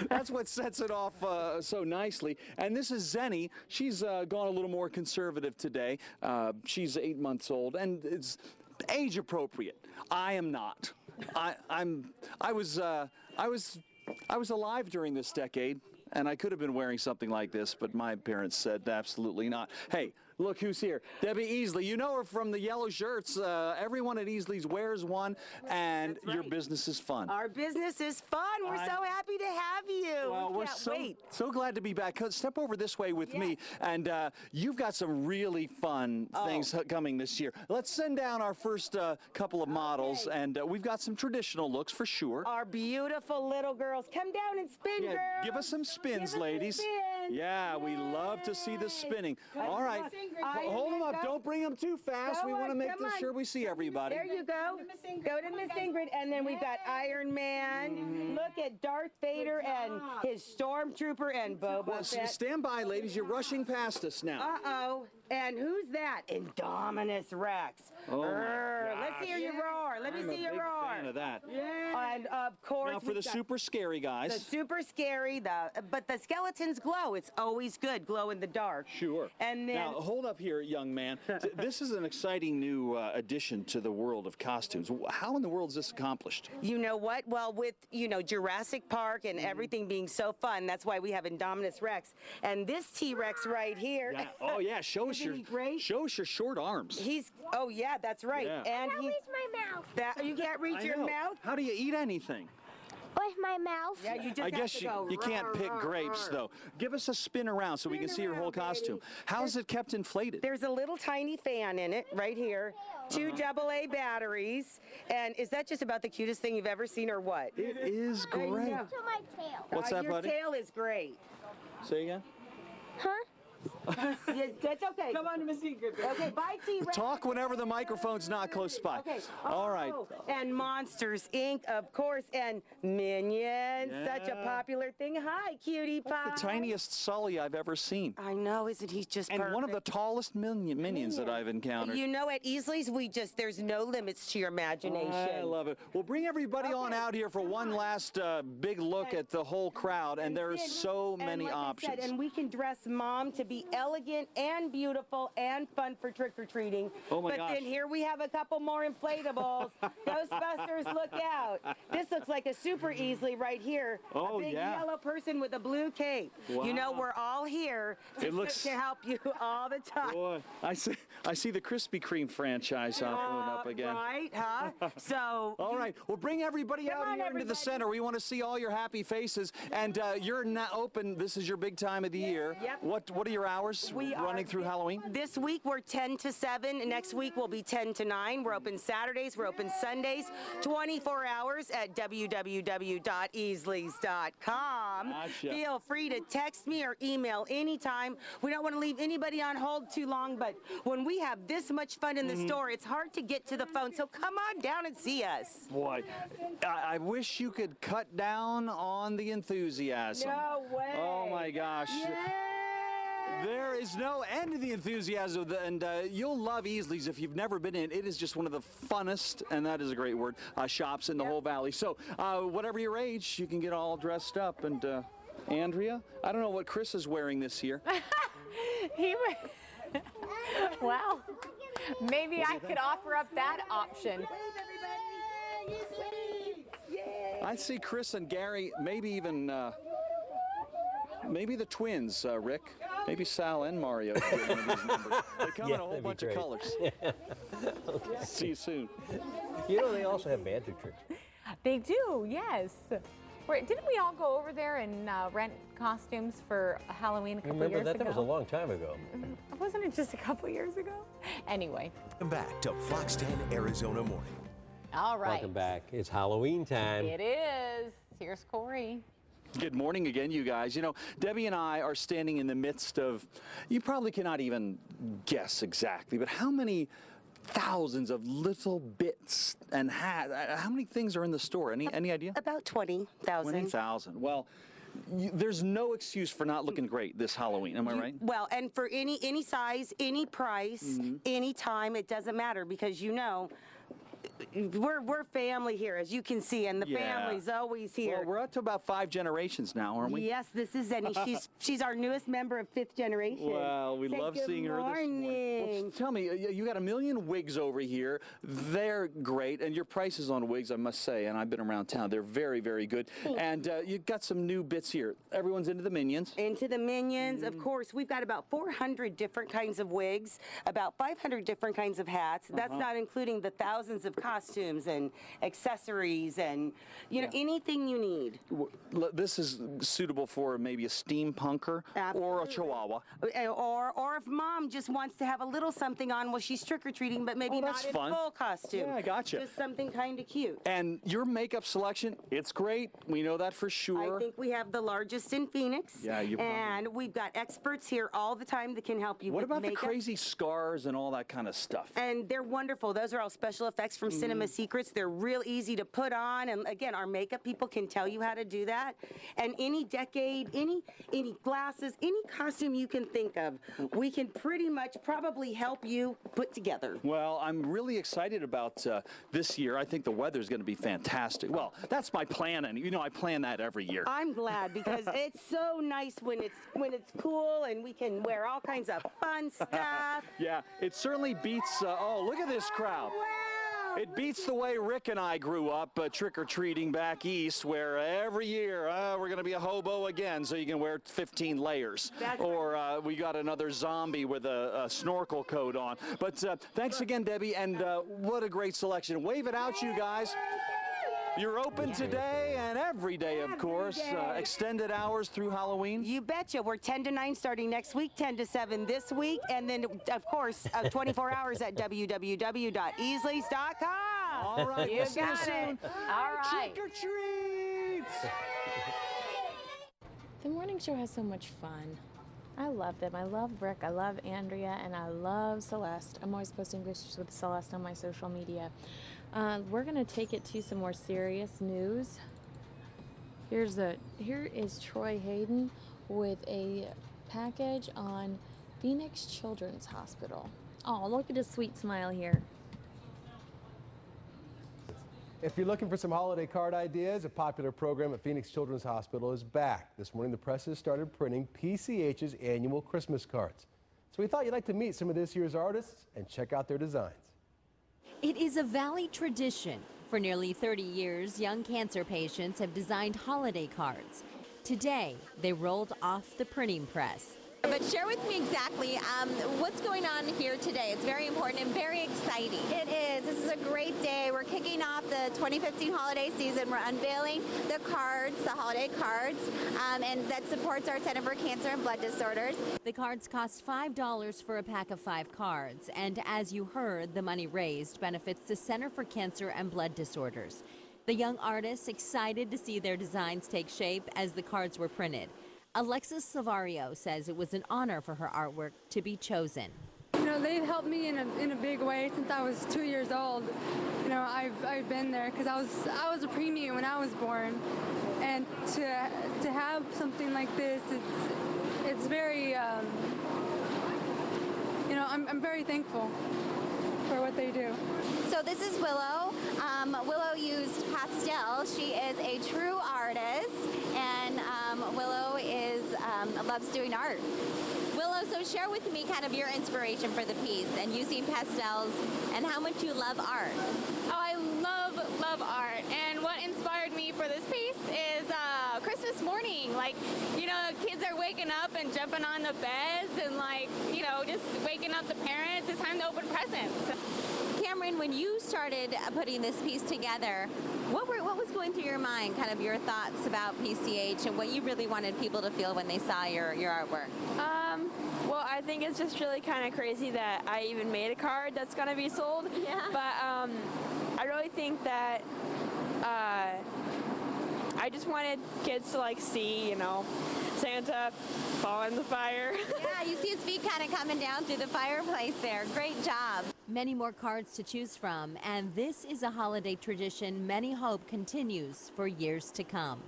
That's what sets it off so nicely. And this is Zenny. She's gone a little more conservative today. She's 8 months old, and it's age appropriate. I am not. I was alive during this decade, and I could have been wearing something like this, but my parents said absolutely not. Hey, look who's here. Debbie Easley. You know her from the yellow shirts. Everyone at Easley's wears one, and your business is fun. Our business is fun. We're so happy to have you. Well, we're so glad to be back. Step over this way with me, and you've got some really fun things coming this year. Let's send down our first couple of models, and we've got some traditional looks for sure. Our beautiful little girls. Come down and spin, girls. Give us some spins, ladies. Yeah, we love to see the spinning. All right. Hold them up. Don't bring them too fast. We want to make sure we see everybody. There you go. Go to Miss Ingrid. And then we've got Iron Man. Look at Darth Vader and his Stormtrooper and Boba Fett. Stand by, ladies. You're rushing past us now. Uh-oh. And who's that? Indominus Rex. Oh, let's hear you roar. Let me see you roar. I'm a big fan of that. Yeah. And of course, now for the super scary guys. The super scary, but the skeletons glow. It's always good, glow in the dark. Sure. And then now hold up here, young man. This is an exciting new addition to the world of costumes. How in the world is this accomplished? You know what? Well, with Jurassic Park and everything being so fun, that's why we have Indominus Rex. And this T-Rex right here. Yeah. Oh yeah, show us your short arms. Oh yeah, that's right. Yeah. And I can't reach my mouth. You can't reach your mouth? How do you eat anything? With my mouth. Yeah, you just I guess you can't pick grapes, though. Give us a spin around so we can see your whole costume. How's it kept inflated? There's a little tiny fan in it right here, 2 AA batteries, and is that just about the cutest thing you've ever seen or what? It is great. To my tail. What's that, buddy? Your tail is great. Say again? Huh? Yeah, that's okay. Come on to Miss Ingrid. Okay, bye, T-Rex. Talk whenever the microphone's not close by. Okay. All right. And Monsters, Inc., of course, and Minions, such a popular thing. Hi, cutie pie. That's the tiniest Sully I've ever seen. I know, isn't he just perfect? And one of the tallest minions that I've encountered. You know, at Easley's, there's no limits to your imagination. I love it. We'll bring everybody on out here for one last big look at the whole crowd, and there's so many options. And we can dress Mom to be elegant and beautiful and fun for trick-or-treating. Oh my gosh. gosh. Then here we have a couple more inflatables. Ghostbusters, look out. This looks like a super Easley right here. Oh, a big yeah. yellow person with a blue cape. Wow. You know, we're all here to help you all the time. Boy, I see the Krispy Kreme franchise happening up again. Right, huh? So. All right, well, bring everybody out here into the center. We want to see all your happy faces. And you're now open. This is your big time of the year. Yep. What are your your hours running through Halloween? This week we're 10 to 7. Next week we'll be 10 to 9. We're open Saturdays. We're open Sundays. 24 hours at www.easleys.com. Gotcha. Feel free to text me or email anytime. We don't want to leave anybody on hold too long, but when we have this much fun in the store, it's hard to get to the phone. So come on down and see us. Boy, I wish you could cut down on the enthusiasm. No way. Oh my gosh. There is no end to the enthusiasm, and you'll love Easley's if you've never been in. It is just one of the funnest, and that is a great word, shops in the whole valley. So whatever your age, you can get all dressed up. And Andrea, I don't know what Chris is wearing this year. Well, maybe I could offer up that option. I see Chris and Gary, maybe even, maybe the twins, Rick. Maybe Sal and Mario. They come in a whole bunch of colors. Okay. See you soon. You know, they also have magic tricks. They do, yes. Didn't we all go over there and rent costumes for Halloween a couple years ago? Remember that? That was a long time ago. Wasn't it just a couple years ago? Anyway. Welcome back to Fox 10 Arizona Morning. All right. Welcome back. It's Halloween time. It is. Here's Corey. Good morning again, you guys. You know, Debbie and I are standing in the midst of, you probably cannot even guess exactly, but how many thousands of little bits and hats, how many things are in the store? Any idea? About 20,000. 20,000. Well, there's no excuse for not looking great this Halloween. Am I right? Well, and for any size, any price, any time, it doesn't matter because you know, we're family here, as you can see, and the family's always here. Well, we're up to about 5 generations now, aren't we? Yes, this is Zenny. She's our newest member of 5th generation. Well, we love seeing her this morning. Well, tell me, you got a million wigs over here. They're great, and your prices on wigs, I must say, and I've been around town, they're very, very good. And you've got some new bits here. Everyone's into the Minions. Into the Minions, of course. We've got about 400 different kinds of wigs, about 500 different kinds of hats. That's not including the thousands of costumes and accessories and, you know, anything you need. This is suitable for maybe a steampunker or a chihuahua. Or if mom just wants to have a little something on while she's trick-or-treating, but maybe not in full costume. Yeah, I gotcha. Just something kind of cute. And your makeup selection, it's great. We know that for sure. I think we have the largest in Phoenix. Yeah, you probably. And we've got experts here all the time that can help you with makeup. What about the crazy scars and all that kind of stuff? And they're wonderful. Those are all special effects from Cinema Secrets. They're real easy to put on. And again, our makeup people can tell you how to do that. And any decade, any glasses, any costume you can think of, we can pretty much probably help you put together. Well, I'm really excited about this year. I think the weather's going to be fantastic. Well, that's my plan, and you know I plan that every year. I'm glad because it's so nice when it's cool and we can wear all kinds of fun stuff. Yeah, it certainly beats. Oh, look at this crowd. It beats the way Rick and I grew up trick-or-treating back east, where every year we're going to be a hobo again, so you can wear 15 layers. Or we got another zombie with a snorkel coat on. But thanks again, Debbie, and what a great selection. Wave it out, you guys. You're open today and every day, of course. Extended hours through Halloween. You betcha. We're 10 to 9 starting next week, 10 to 7 this week, and then, of course, 24 hours at www.easleys.com. All right. You see got you soon. it. All right. Trick or treats. The morning show has so much fun. I love them. I love Rick. I love Andrea, and I love Celeste. I'm always posting pictures with Celeste on my social media. We're gonna take it to some more serious news. Here is Troy Hayden with a package on Phoenix Children's Hospital. Oh, look at his sweet smile here. If you're looking for some holiday card ideas, a popular program at Phoenix Children's Hospital is back. This morning, the press has started printing PCH's annual Christmas cards. So we thought you'd like to meet some of this year's artists and check out their designs. It is a Valley tradition. For nearly 30 years, young cancer patients have designed holiday cards. Today, they rolled off the printing press. But share with me exactly what's going on here today. It's very important and very exciting. It is. This is a great day. We're kicking off the 2015 holiday season. We're unveiling the cards, the holiday cards, and that supports our Center for Cancer and Blood Disorders. The cards cost $5 for a pack of 5 cards, and as you heard, the money raised benefits the Center for Cancer and Blood Disorders. The young artists excited to see their designs take shape as the cards were printed. Alexis Savario says it was an honor for her artwork to be chosen. You know, they've helped me in a big way since I was 2 years old. You know, I've been there because I was a preemie when I was born, and to have something like this, it's very you know, I'm very thankful for what they do. So this is Willow. Willow used pastel. She is a true artist, and Willow loves doing art. Willow, so share with me kind of your inspiration for the piece and using pastels and how much you love art. Oh, I love art, and what inspired me for this piece is Christmas morning. Like, you know, kids are waking up and jumping on the beds and, like, you know, just waking up the parents. It's time to open presents. Cameron, when you started putting this piece together, what was going through your mind, kind of your thoughts about PCH and what you really wanted people to feel when they saw your artwork? Well, I think it's just really kind of crazy that I even made a card that's going to be sold. Yeah. But I really think that I just wanted kids to, like, see, you know, Santa fall in the fire. Yeah, you see his feet kind of coming down through the fireplace there. Great job. Many more cards to choose from, and this is a holiday tradition many hope continues for years to come.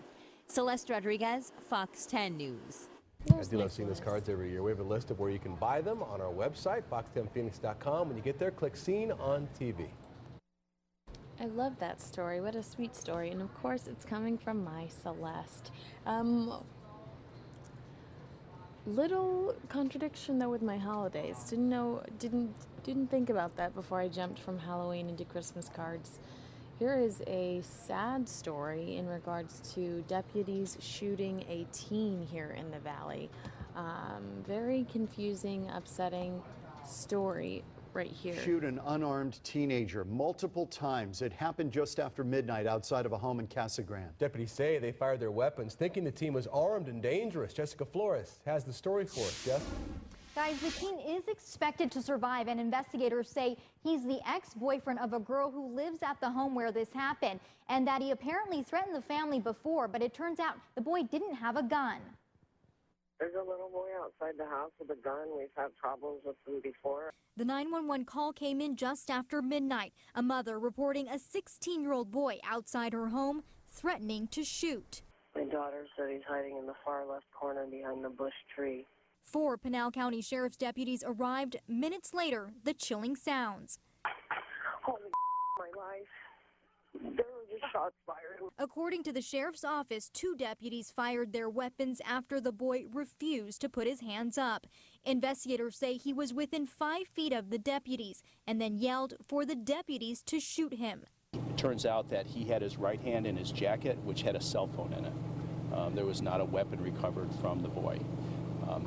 Celeste Rodriguez, Fox 10 News. I do love seeing those cards every year. We have a list of where you can buy them on our website, fox10phoenix.com. When you get there, click Seen on TV. I love that story. What a sweet story. And of course, it's coming from my Celeste. Little contradiction though with my holidays. Didn't think about that before I jumped from Halloween into Christmas cards. Here is a sad story in regards to deputies shooting a teen here in the valley. Very confusing, upsetting story right here. Shoot an unarmed teenager multiple times. It happened just after midnight outside of a home in Casa Grande. Deputies say they fired their weapons thinking the teen was armed and dangerous. Jessica Flores has the story for us. Jess? Guys, the teen is expected to survive, and investigators say he's the ex-boyfriend of a girl who lives at the home where this happened, and that he apparently threatened the family before, but it turns out the boy didn't have a gun. There's a little boy outside the house with a gun. We've had problems with them before. The 911 call came in just after midnight. A mother reporting a 16-year-old boy outside her home threatening to shoot. My daughter said he's hiding in the far left corner behind the bush tree. 4 Pinal County Sheriff's deputies arrived. Minutes later, the chilling sounds. Holy my life. There were just shots fired. According to the sheriff's office, 2 deputies fired their weapons after the boy refused to put his hands up. Investigators say he was within 5 feet of the deputies and then yelled for the deputies to shoot him. It turns out that he had his right hand in his jacket, which had a cell phone in it. There was not a weapon recovered from the boy.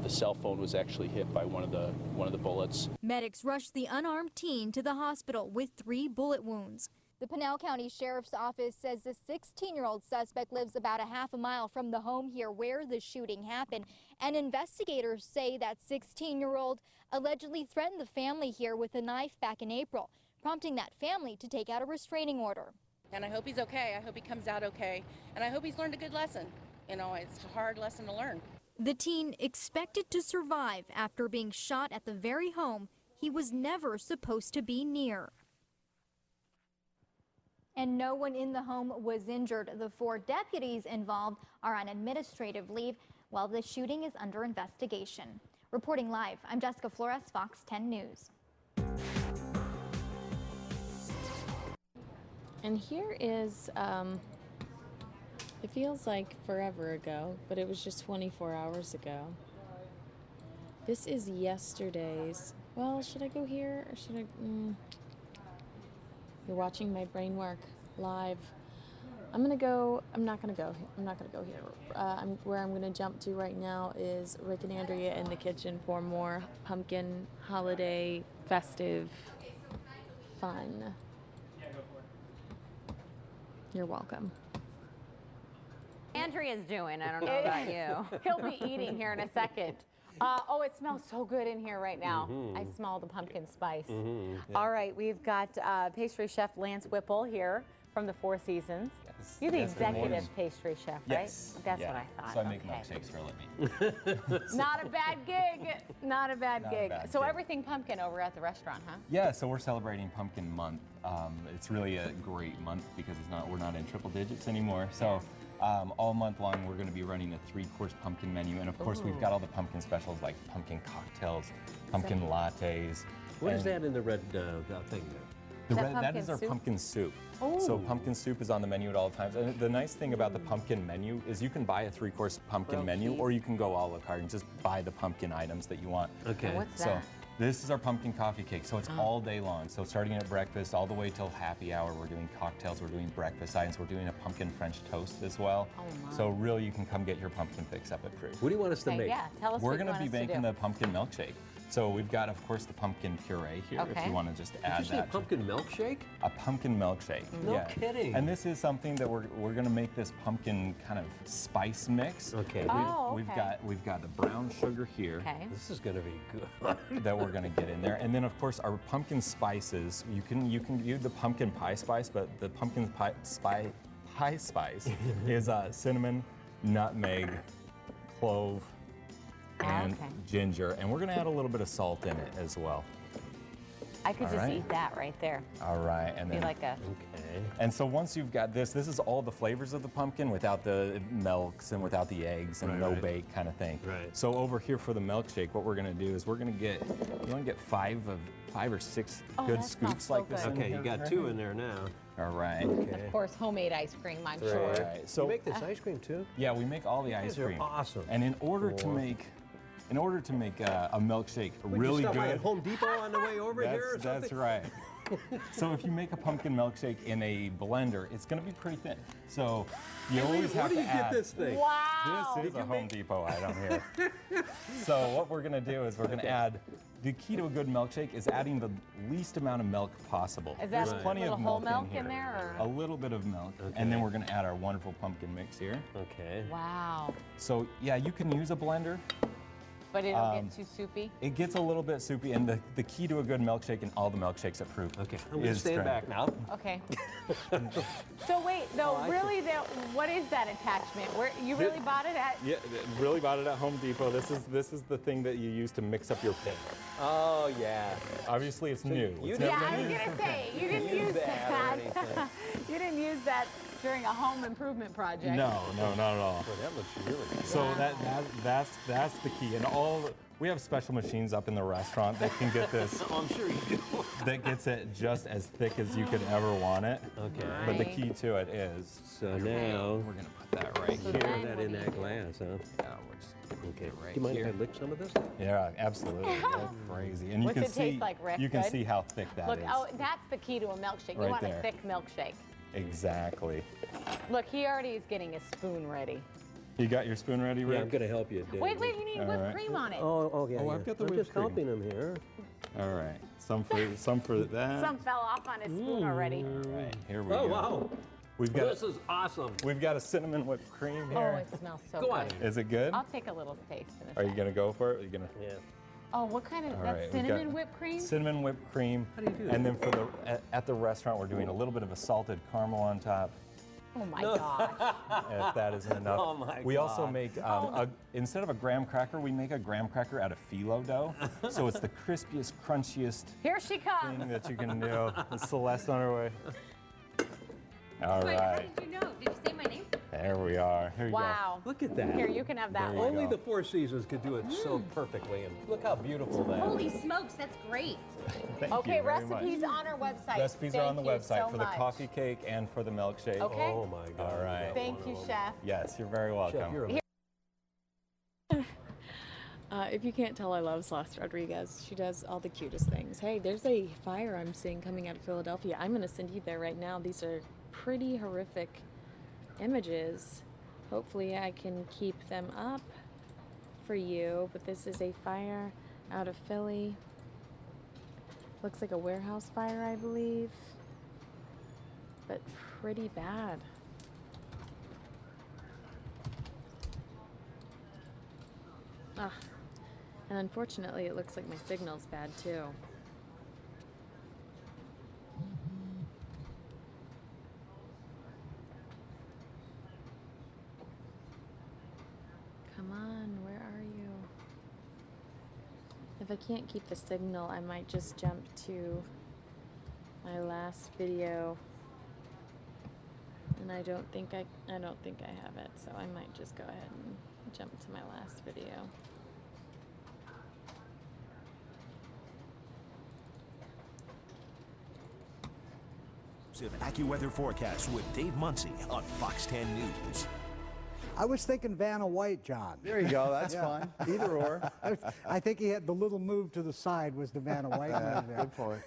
The cell phone was actually hit by one of the bullets. Medics rushed the unarmed teen to the hospital with 3 bullet wounds. The Pinal County Sheriff's Office says the 16-year-old suspect lives about a half a mile from the home here where the shooting happened. And investigators say that 16-year-old allegedly threatened the family here with a knife back in April, prompting that family to take out a restraining order. And I hope he's okay. I hope he comes out okay. And I hope he's learned a good lesson. You know, it's a hard lesson to learn. The teen expected to survive after being shot at the very home he was never supposed to be near. And no one in the home was injured. The 4 deputies involved are on administrative leave while the shooting is under investigation. Reporting live, I'm Jessica Flores, Fox 10 News. And here is, it feels like forever ago, but it was just 24 hours ago. This is yesterday's. Well, should I go here or should I? You're watching my brain work live. I'm not gonna go here. Where I'm gonna jump to right now is Rick and Andrea in the kitchen for more pumpkin holiday festive fun. You're welcome. Andrea's doing. I don't know about you. He'll be eating here in a second. Oh, it smells so good in here right now. I smell the pumpkin spice. All right, we've got pastry chef Lance Whipple here from the Four Seasons. Yes. You're the executive pastry chef, right? Yes. That's Yeah. what I thought. So I make Okay. milkshakes for a living. Not a bad gig. Not a bad Not a gig. bad So gig. everything pumpkin over at the restaurant, huh? Yeah, so we're celebrating Pumpkin Month. It's really a great month because we're not in triple digits anymore. So all month long, we're going to be running a 3-course pumpkin menu. And of course, we've got all the pumpkin specials like pumpkin cocktails, pumpkin lattes. What is that in the red thing there? That is our pumpkin soup. So pumpkin soup is on the menu at all times. And the nice thing about the pumpkin menu is you can buy a 3-course pumpkin menu, or you can go a la carte and just buy the pumpkin items that you want. Okay. And what's So that? this is our pumpkin coffee cake. So it's all day long. So starting at breakfast all the way till happy hour, we're doing cocktails, we're doing breakfast items, we're doing a pumpkin French toast as well. Oh, my. So really you can come get your pumpkin fix up at Crew. What do you want us to Okay, make? yeah, tell us We're what you going to want be us to making do. the pumpkin milkshake. So we've got, of course, the pumpkin puree here. If Okay. you want to just Did add you say that. pumpkin milkshake? A pumpkin milkshake. No yeah. kidding. And this is something that we're going to make this pumpkin kind of spice mix. Okay. We've got the brown sugar here. Okay. This is going to be good. That we're going to get in there, and then of course our pumpkin spices. You can use the pumpkin pie spice, but the pumpkin pie spice is cinnamon, nutmeg, clove, and ginger, and we're going to add a little bit of salt in it as well. I could All just right. eat that right there. All right, and Be then like a. Okay. and so once you've got this is all the flavors of the pumpkin without the milks and without the eggs and no bake kind of thing. Right. So over here for the milkshake, what we're going to do is we're going to get, you want to get 5 or 6 good that smells scoops so like this. good. in Okay, here, you got right? 2 in there now. All right. Of course, homemade ice cream, I'm All sure. right. So You make this ice cream too? yeah, we make all the ice These are cream. awesome. And in order to make a milkshake Would really you stop by good, at Home Depot on the way over here or something? that's right. So if you make a pumpkin milkshake in a blender, it's going to be pretty thin. So you always have Where do to you add. get this thing? Wow. This is a Home Depot item here. So what we're going to do is we're going to add. The key to a good milkshake is adding the least amount of milk possible. Is that There's plenty a little of whole milk milk in in here. there? A Or? little bit of milk, and then we're going to add our wonderful pumpkin mix here. Okay. Wow. So yeah, you can use a blender. But it'll get too soupy? It gets a little bit soupy, and the key to a good milkshake, and all the milkshakes at Fruit, Okay, I'm going to stand back now. Okay. So wait, though, really, what is that attachment? Where you really bought it at? Yeah, really bought it at Home Depot. This is the thing that you use to mix up your pig. Oh, yeah. Obviously, it's new. It's Yeah, never I been was used gonna before. say you didn't use that. You didn't use that during a home improvement project. No, not at all. Boy, that looks really good. So that's the key, and we have special machines up in the restaurant that can get this. Oh, I'm sure you do. That gets it just as thick as you could ever want it. Okay. But the key to it is. So now we're gonna put that right put here. that in that glass, huh? Yeah, we're just Okay. right Do you mind here. if I lick some of this? Yeah, absolutely. That's crazy. And you What's can it see taste like, Rick? you can Good? see how thick that is. Look, oh, that's the key to a milkshake. You Right want there. a thick milkshake. Exactly. Look, he already is getting his spoon ready. You got your spoon ready, Rick? Yeah, I'm going to help you, Dave. Wait, you need All whipped right. cream on it. Oh, yeah. Oh, yeah. I've got the I'm whipped just cream. helping him here. All right. Some for that. Some fell off on his spoon already. All right. Here we Oh, go. wow. We've got This is awesome. We've got a cinnamon whipped cream Oh, here. it smells so Go good. on. Is it good? I'll take a little taste in a Are you sec. gonna go for it? Are you gonna? Yeah. Oh, what kind of, All that's right, we've cinnamon got whipped cream? Cinnamon whipped cream. How do you do that? And then for at the restaurant, we're doing a little bit of a salted caramel on top. Oh my gosh. If that isn't enough. Oh my we also God. make instead of a graham cracker, we make a graham cracker out of phyllo dough. So it's the crispiest, crunchiest Here she comes. thing that you can do. Is Celeste on her way? All Wait, how right. did you know? Did you say my name? There we are. Here you go. Wow. Look at that. Here, you can have that There you one. Only go. the Four Seasons could do it so perfectly. And look how beautiful that is. Holy smokes, that's great. Thank Okay, you very recipes much. on our website. Recipes are on the Thank you website so for the much. coffee cake and for the milkshake. Okay. Oh, my God. All right. Thank you, Chef. Yes, you're very welcome. Chef, you're If you can't tell, I love Celeste Rodriguez. She does all the cutest things. Hey, there's a fire I'm seeing coming out of Philadelphia. I'm going to send you there right now. These are pretty horrific images. Hopefully I can keep them up for you, but this is a fire out of Philly. Looks like a warehouse fire, I believe, but pretty bad. Ah, and unfortunately it looks like my signal's bad too. Come on, where are you? If I can't keep the signal, I might just jump to my last video. And I don't think I have it, so I might just go ahead and jump to my last video. AccuWeather forecast with Dave Muncy on Fox 10 News. I was thinking Vanna White, John. There you go. That's fine. Either or. I think he had the little move to the side was the Vanna White move there. Good point.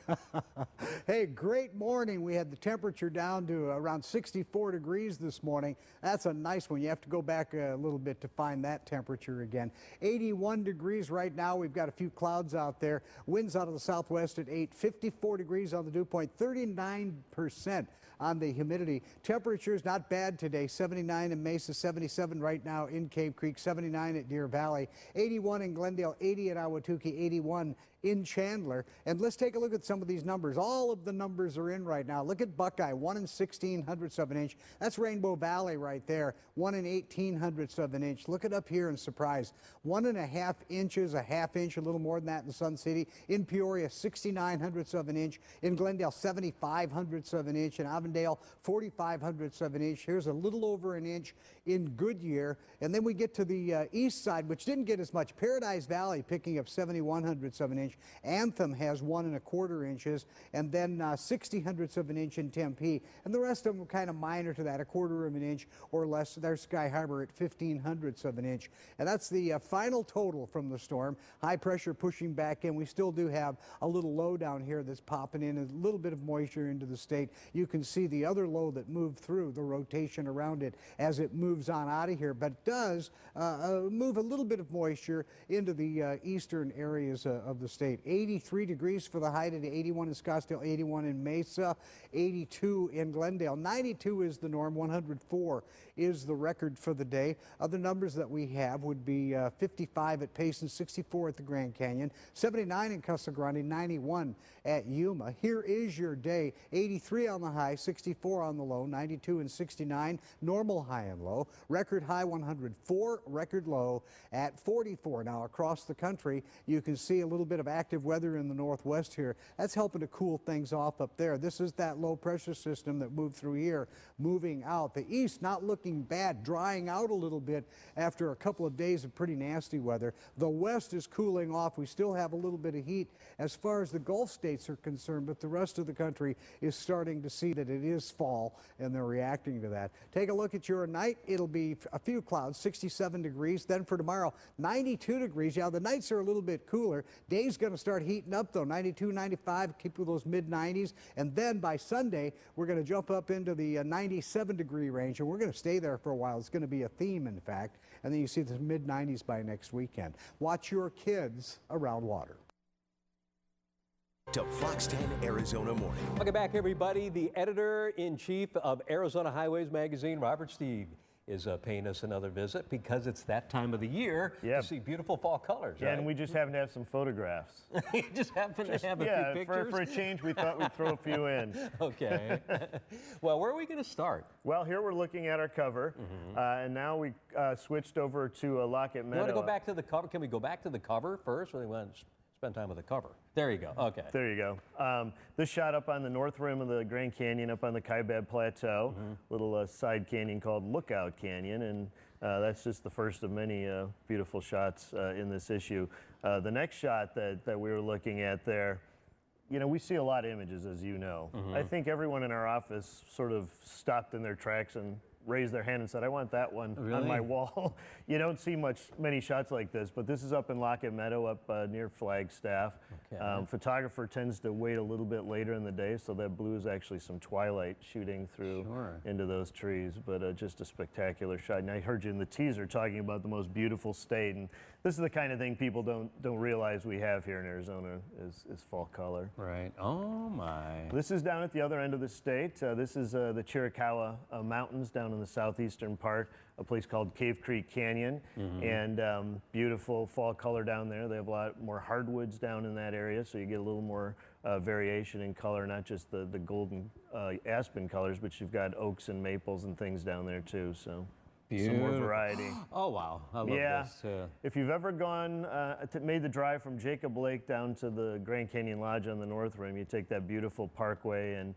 Hey, great morning. We had the temperature down to around 64 degrees this morning. That's a nice one. You have to go back a little bit to find that temperature again. 81 degrees right now. We've got a few clouds out there. Winds out of the southwest at 8. 54 degrees on the dew point. 39% on the humidity. Temperatures not bad today. 79 in Mesa, 77 right now in Cave Creek, 79 at Deer Valley, 81 in Glendale, 80 at Ahwatukee, 81 in Chandler. And let's take a look at some of these numbers. All of the numbers are in right now. Look at Buckeye, 1 1600ths of an inch. That's Rainbow Valley right there, 1 1800ths of an inch. Look it up here in Surprise, 1.5 inches, a half inch, a little more than that in Sun City. In Peoria, 6900ths of an inch. In Glendale, 7500ths of an inch. In Avondale, 4500ths of an inch. Here's a little over an inch in Goodyear. And then we get to the east side, which didn't get as much. Paradise Valley picking up 7100ths of an inch. Anthem has 1 1/4 inches, and then 6000ths of an inch in Tempe, and the rest of them kind of minor to that, 1/4 of an inch or less. There's Sky Harbor at 1500ths of an inch, and that's the final total from the storm. High pressure pushing back in. We still do have a little low down here that's popping in, a little bit of moisture into the state. You can see the other low that moved through, the rotation around it as it moves on out of here, but it does move a little bit of moisture into the eastern areas of the state. 83 degrees for the high today, 81 in Scottsdale, 81 in Mesa, 82 in Glendale. 92 is the norm, 104 is the record for the day. Other numbers that we have would be 55 at Payson, 64 at the Grand Canyon, 79 in Casa Grande, 91 at Yuma. Here is your day, 83 on the high, 64 on the low, 92 and 69, normal high and low. Record high 104, record low at 44. Now across the country, you can see a little bit of active weather in the northwest here. That's helping to cool things off up there. This is that low pressure system that moved through here, moving out. The east not looking bad, drying out a little bit after a couple of days of pretty nasty weather. The west is cooling off. We still have a little bit of heat as far as the Gulf states are concerned, but the rest of the country is starting to see that it is fall, and they're reacting to that. Take a look at your night. It'll be a few clouds, 67 degrees. Then for tomorrow, 92 degrees. Yeah, the nights are a little bit cooler. Day's going to start heating up though, 92, 95, keep with those mid-90s. And then by Sunday, we're going to jump up into the 97 degree range, and we're going to stay there for a while. It's going to be a theme, in fact. And then you see the mid-90s by next weekend. Watch your kids around water. To Fox 10 Arizona Morning. Welcome back, everybody. The editor-in-chief of Arizona Highways Magazine, Robert Steed, is paying us another visit because it's that time of the year to see beautiful fall colors. Yeah, right? and we just happen to have some photographs. You just happen to have a few pictures? For a change, we thought we'd throw a few in. Okay. Well, where are we going to start? Well, here we're looking at our cover, and now we switched over to a Lockett Meadow. You want to go back to the cover? Can we go back to the cover first, or do we want to spend time with the cover? There you go. Okay. There you go. This shot up on the north rim of the Grand Canyon, up on the Kaibab Plateau, little side canyon called Lookout Canyon, and that's just the first of many beautiful shots in this issue. The next shot that we were looking at there, you know, we see a lot of images, as you know. I think everyone in our office sort of stopped in their tracks and raised their hand and said, I want that one on my wall. You don't see many shots like this, but this is up in Lockett Meadow, up near Flagstaff. Okay. Photographer tends to wait a little bit later in the day, so that blue is actually some twilight shooting through into those trees, but just a spectacular shot. And I heard you in the teaser talking about the most beautiful state, and this is the kind of thing people don't realize we have here in Arizona is fall color. Right. Oh my. This is down at the other end of the state. This is the Chiricahua Mountains down in the southeastern part, a place called Cave Creek Canyon, and beautiful fall color down there. They have a lot more hardwoods down in that area, so you get a little more variation in color, not just the golden aspen colors, but you've got oaks and maples and things down there too. So. Some more variety. Oh, wow. I love this. If you've ever gone, made the drive from Jacob Lake down to the Grand Canyon Lodge on the North Rim, you take that beautiful parkway, and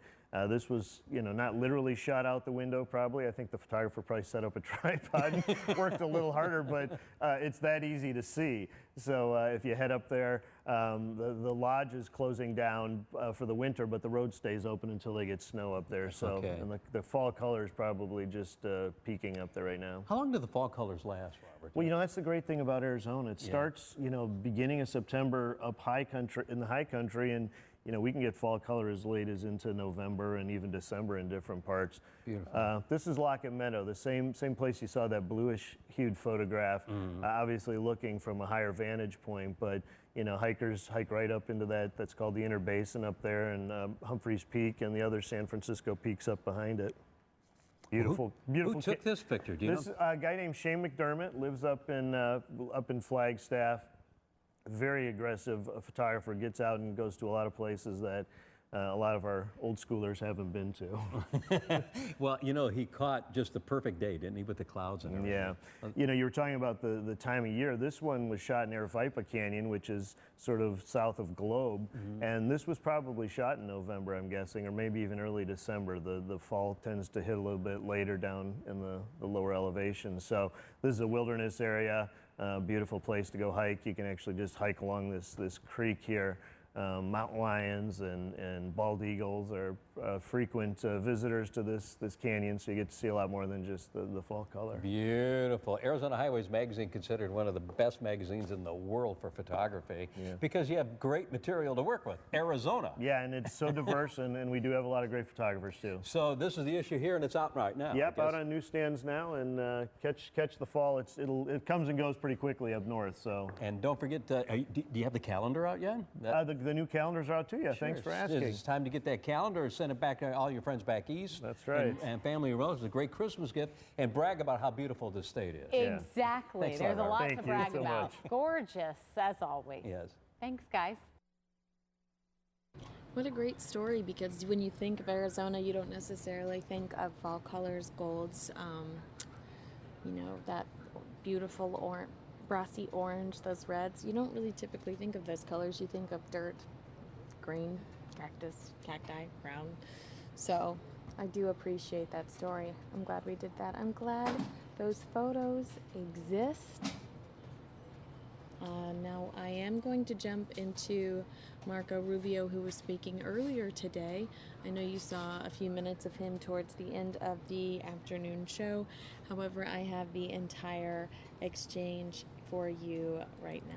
this was, not literally shot out the window probably. I think the photographer probably set up a tripod and worked a little harder, but it's that easy to see. So if you head up there, the lodge is closing down for the winter, but the road stays open until they get snow up there. So and the fall color is probably just peaking up there right now. How long do the fall colors last, Robert? Well, that's the great thing about Arizona. It starts, beginning of September up in the high country, and we can get fall color as late as into November and even December in different parts. Beautiful. This is Lockett Meadow, the same place you saw that bluish hued photograph, obviously looking from a higher vantage point, but hikers hike right up into that's called the Inner Basin up there, and Humphreys Peak and the other San Francisco peaks up behind it. Beautiful, beautiful. Who took this picture? Do you know? A guy named Shane McDermott lives up in Flagstaff. Very aggressive photographer, gets out and goes to a lot of places that a lot of our old schoolers haven't been to. Well, he caught just the perfect day, didn't he, with the clouds and everything? Yeah. You were talking about the time of year. This one was shot in Aravaipa Canyon, which is sort of south of Globe, and this was probably shot in November, I'm guessing, or maybe even early December. The fall tends to hit a little bit later down in the lower elevations. So this is a wilderness area. Beautiful place to go hike. You can actually just hike along this creek here. Mountain lions and bald eagles are frequent visitors to this canyon, so you get to see a lot more than just the fall color. Beautiful. Arizona Highways magazine considered one of the best magazines in the world for photography because you have great material to work with. Arizona. Yeah, and it's so diverse, and we do have a lot of great photographers too. So this is the issue here, and it's out right now. Yep, out on newsstands now, and catch the fall. It comes and goes pretty quickly up north. So. And don't forget, do you have the calendar out yet? The new calendars are out too. Yeah, thanks for asking. It's time to get that calendar. Send it back to all your friends back east. That's right. And family and relatives. A great Christmas gift, and brag about how beautiful this state is. Exactly. Yeah. There's a lot to brag so about. much. Gorgeous, as always. Yes. Thanks, guys. What a great story, because when you think of Arizona, you don't necessarily think of fall colors, golds, that beautiful brassy orange, those reds. You don't really typically think of those colors. You think of dirt, green, cactus, cacti, brown. So I do appreciate that story. I'm glad we did that. I'm glad those photos exist. Now I am going to jump into Marco Rubio, who was speaking earlier today. I know you saw a few minutes of him towards the end of the afternoon show. However, I have the entire exchange for you right now.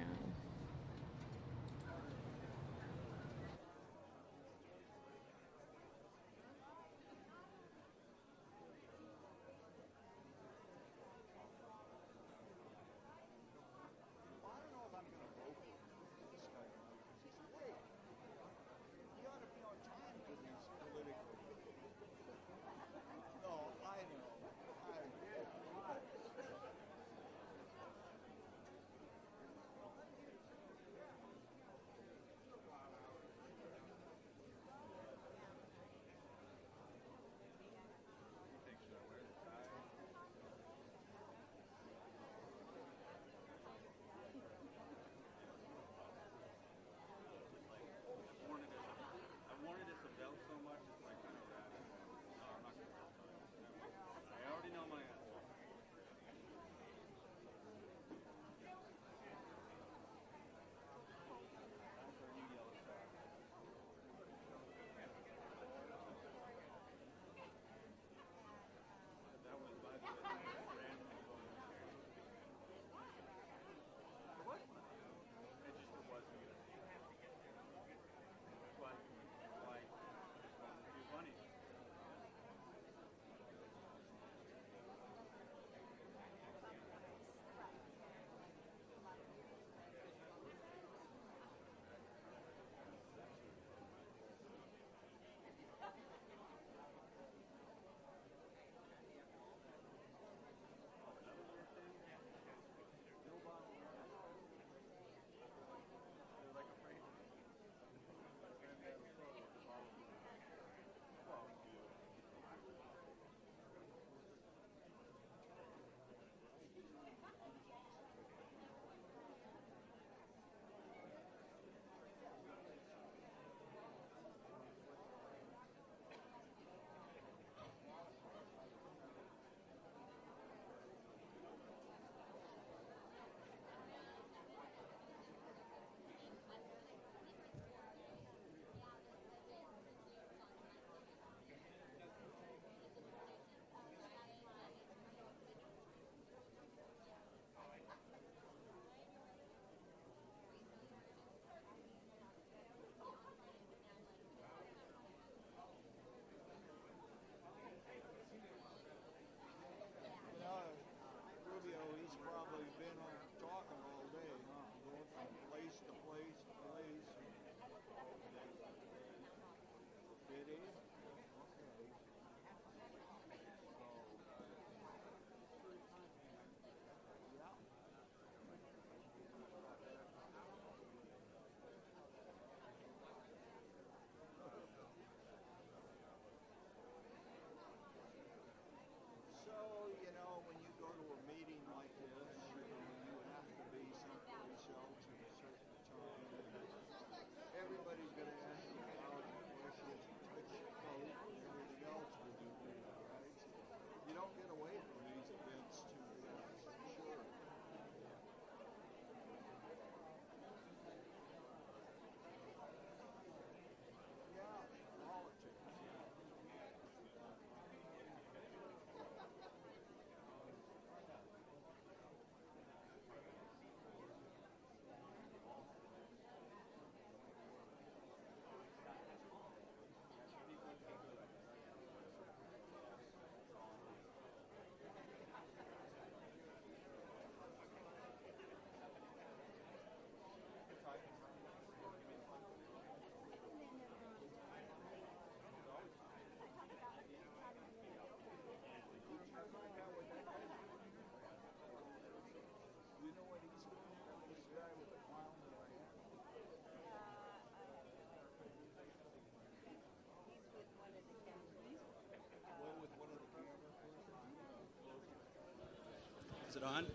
Is it on?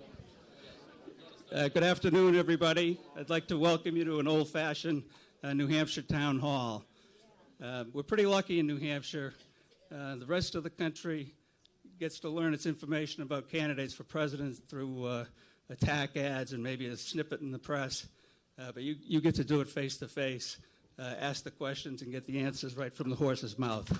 Good afternoon, everybody. I'd like to welcome you to an old-fashioned New Hampshire town hall. We're pretty lucky in New Hampshire. The rest of the country gets to learn its information about candidates for president through attack ads and maybe a snippet in the press. But you get to do it face-to-face, ask the questions and get the answers right from the horse's mouth.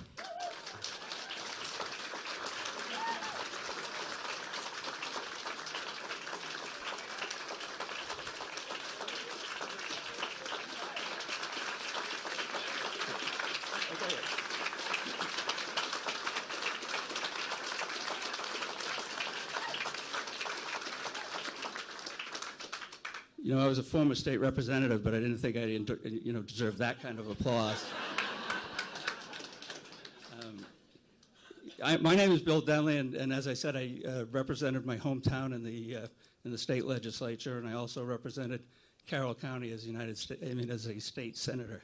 You know, I was a former state representative, but I didn't think I deserved that kind of applause. My name is Bill Denley, and as I said, I represented my hometown in the state legislature, and I also represented Carroll County as as a state senator.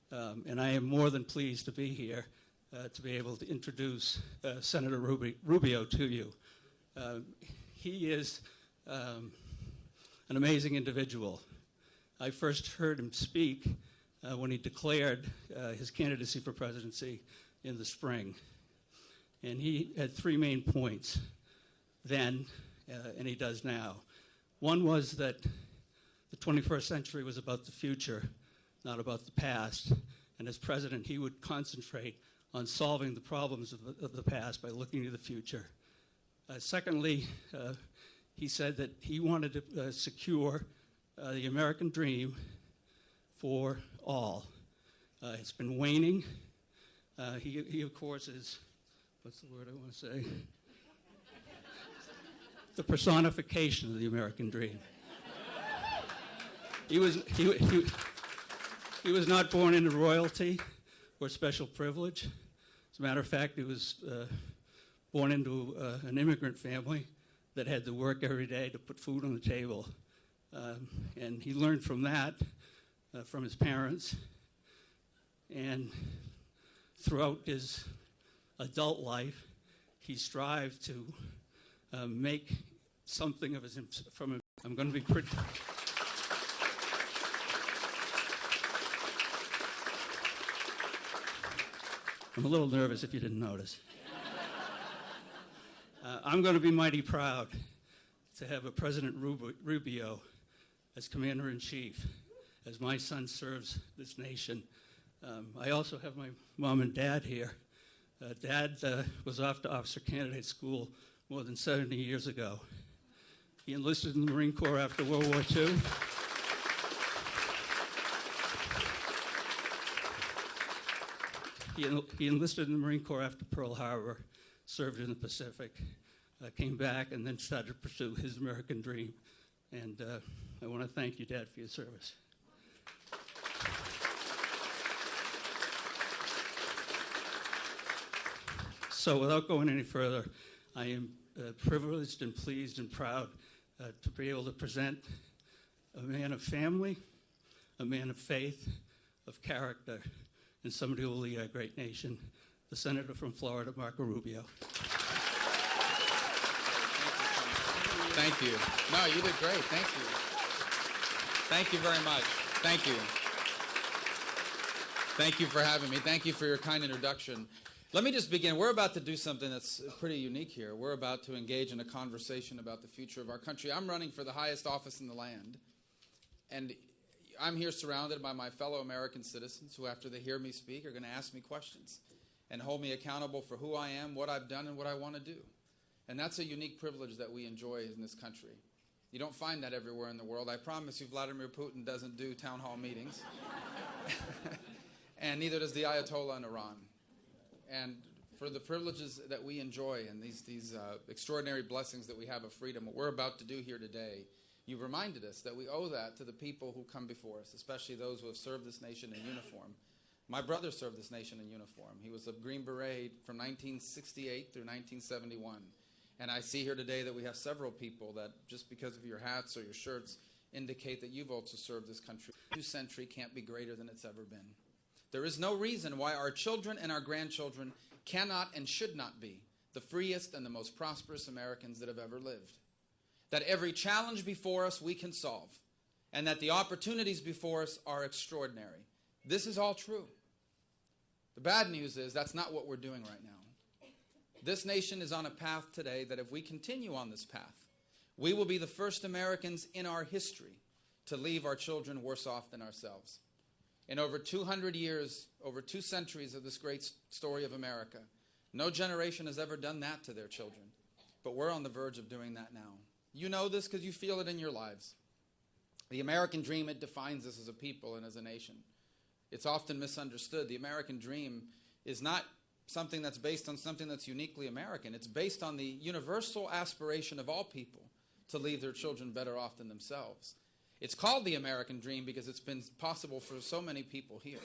And I am more than pleased to be here to be able to introduce Senator Rubio to you. He is an amazing individual. I first heard him speak when he declared his candidacy for presidency in the spring. And he had three main points then, and he does now. One was that the 21st century was about the future, not about the past. And as president, he would concentrate on solving the problems of the past by looking to the future. Secondly, he said that he wanted to secure the American dream for all. It's been waning. He of course, is, what's the word I want to say? The personification of the American dream. He was not born into royalty or special privilege. As a matter of fact, he was born into an immigrant family that had to work every day to put food on the table. And he learned from that, from his parents. And throughout his adult life, he strived to make something of from him. I'm going to be pretty... I'm a little nervous if you didn't notice. I'm going to be mighty proud to have a President Rubio as Commander-in-Chief as my son serves this nation. I also have my mom and dad here. Dad was off to officer candidate school more than 70 years ago. He enlisted in the Marine Corps after World War II. He enlisted in the Marine Corps after Pearl Harbor, served in the Pacific, came back, and then started to pursue his American dream. And I want to thank you, Dad, for your service. So without going any further, I am privileged and pleased and proud to be able to present a man of family, a man of faith, of character, and somebody who will lead our great nation, the Senator from Florida, Marco Rubio. Thank you. No, you did great. Thank you. Thank you very much. Thank you. Thank you for having me. Thank you for your kind introduction. Let me just begin. We're about to do something that's pretty unique here. We're about to engage in a conversation about the future of our country. I'm running for the highest office in the land, and I'm here surrounded by my fellow American citizens who, after they hear me speak, are going to ask me questions and hold me accountable for who I am, what I've done, and what I want to do. And that's a unique privilege that we enjoy in this country. You don't find that everywhere in the world. I promise you Vladimir Putin doesn't do town hall meetings. And neither does the Ayatollah in Iran. And for the privileges that we enjoy and these extraordinary blessings that we have of freedom, what we're about to do here today, you reminded us that we owe that to the people who come before us, especially those who have served this nation in uniform. My brother served this nation in uniform. He was a Green Beret from 1968 through 1971. And I see here today that we have several people that, just because of your hats or your shirts, indicate that you've also served this country. The new century can't be greater than it's ever been. There is no reason why our children and our grandchildren cannot and should not be the freest and the most prosperous Americans that have ever lived. that every challenge before us we can solve, and that the opportunities before us are extraordinary. This is all true. The bad news is that's not what we're doing right now. This nation is on a path today that if we continue on this path, we will be the first Americans in our history to leave our children worse off than ourselves. In over 200 years, over 2 centuries of this great story of America, no generation has ever done that to their children. But we're on the verge of doing that now. You know this because you feel it in your lives. The American dream, it defines us as a people and as a nation. It's often misunderstood. The American dream is not something that's based on something that's uniquely American. It's based on the universal aspiration of all people to leave their children better off than themselves. It's called the American dream because it's been possible for so many people here,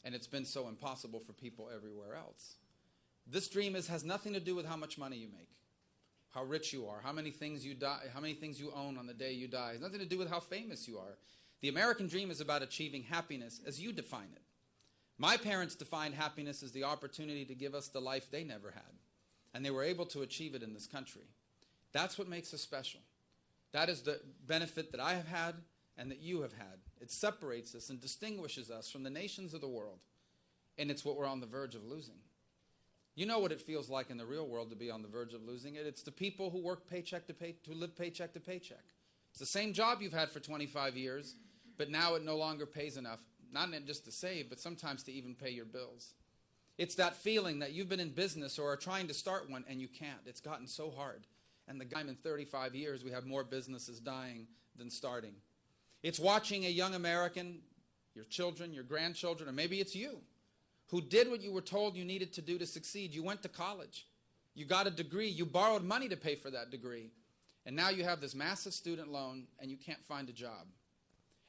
and it's been so impossible for people everywhere else. This dream has nothing to do with how much money you make, how rich you are, how many things you own on the day you die. It has nothing to do with how famous you are. The American dream is about achieving happiness as you define it. My parents defined happiness as the opportunity to give us the life they never had, and they were able to achieve it in this country. That's what makes us special. That is the benefit that I have had and that you have had. It separates us and distinguishes us from the nations of the world, and it's what we're on the verge of losing. You know what it feels like in the real world to be on the verge of losing it. It's the people who work paycheck to who live paycheck to paycheck. It's the same job you've had for 25 years, but now it no longer pays enough, not just to save, but sometimes to even pay your bills. It's that feeling that you've been in business or are trying to start one and you can't. It's gotten so hard. And the guy in 35 years, we have more businesses dying than starting. It's watching a young American, your children, your grandchildren, or maybe it's you, who did what you were told you needed to do to succeed. You went to college. You got a degree. You borrowed money to pay for that degree. And now you have this massive student loan and you can't find a job.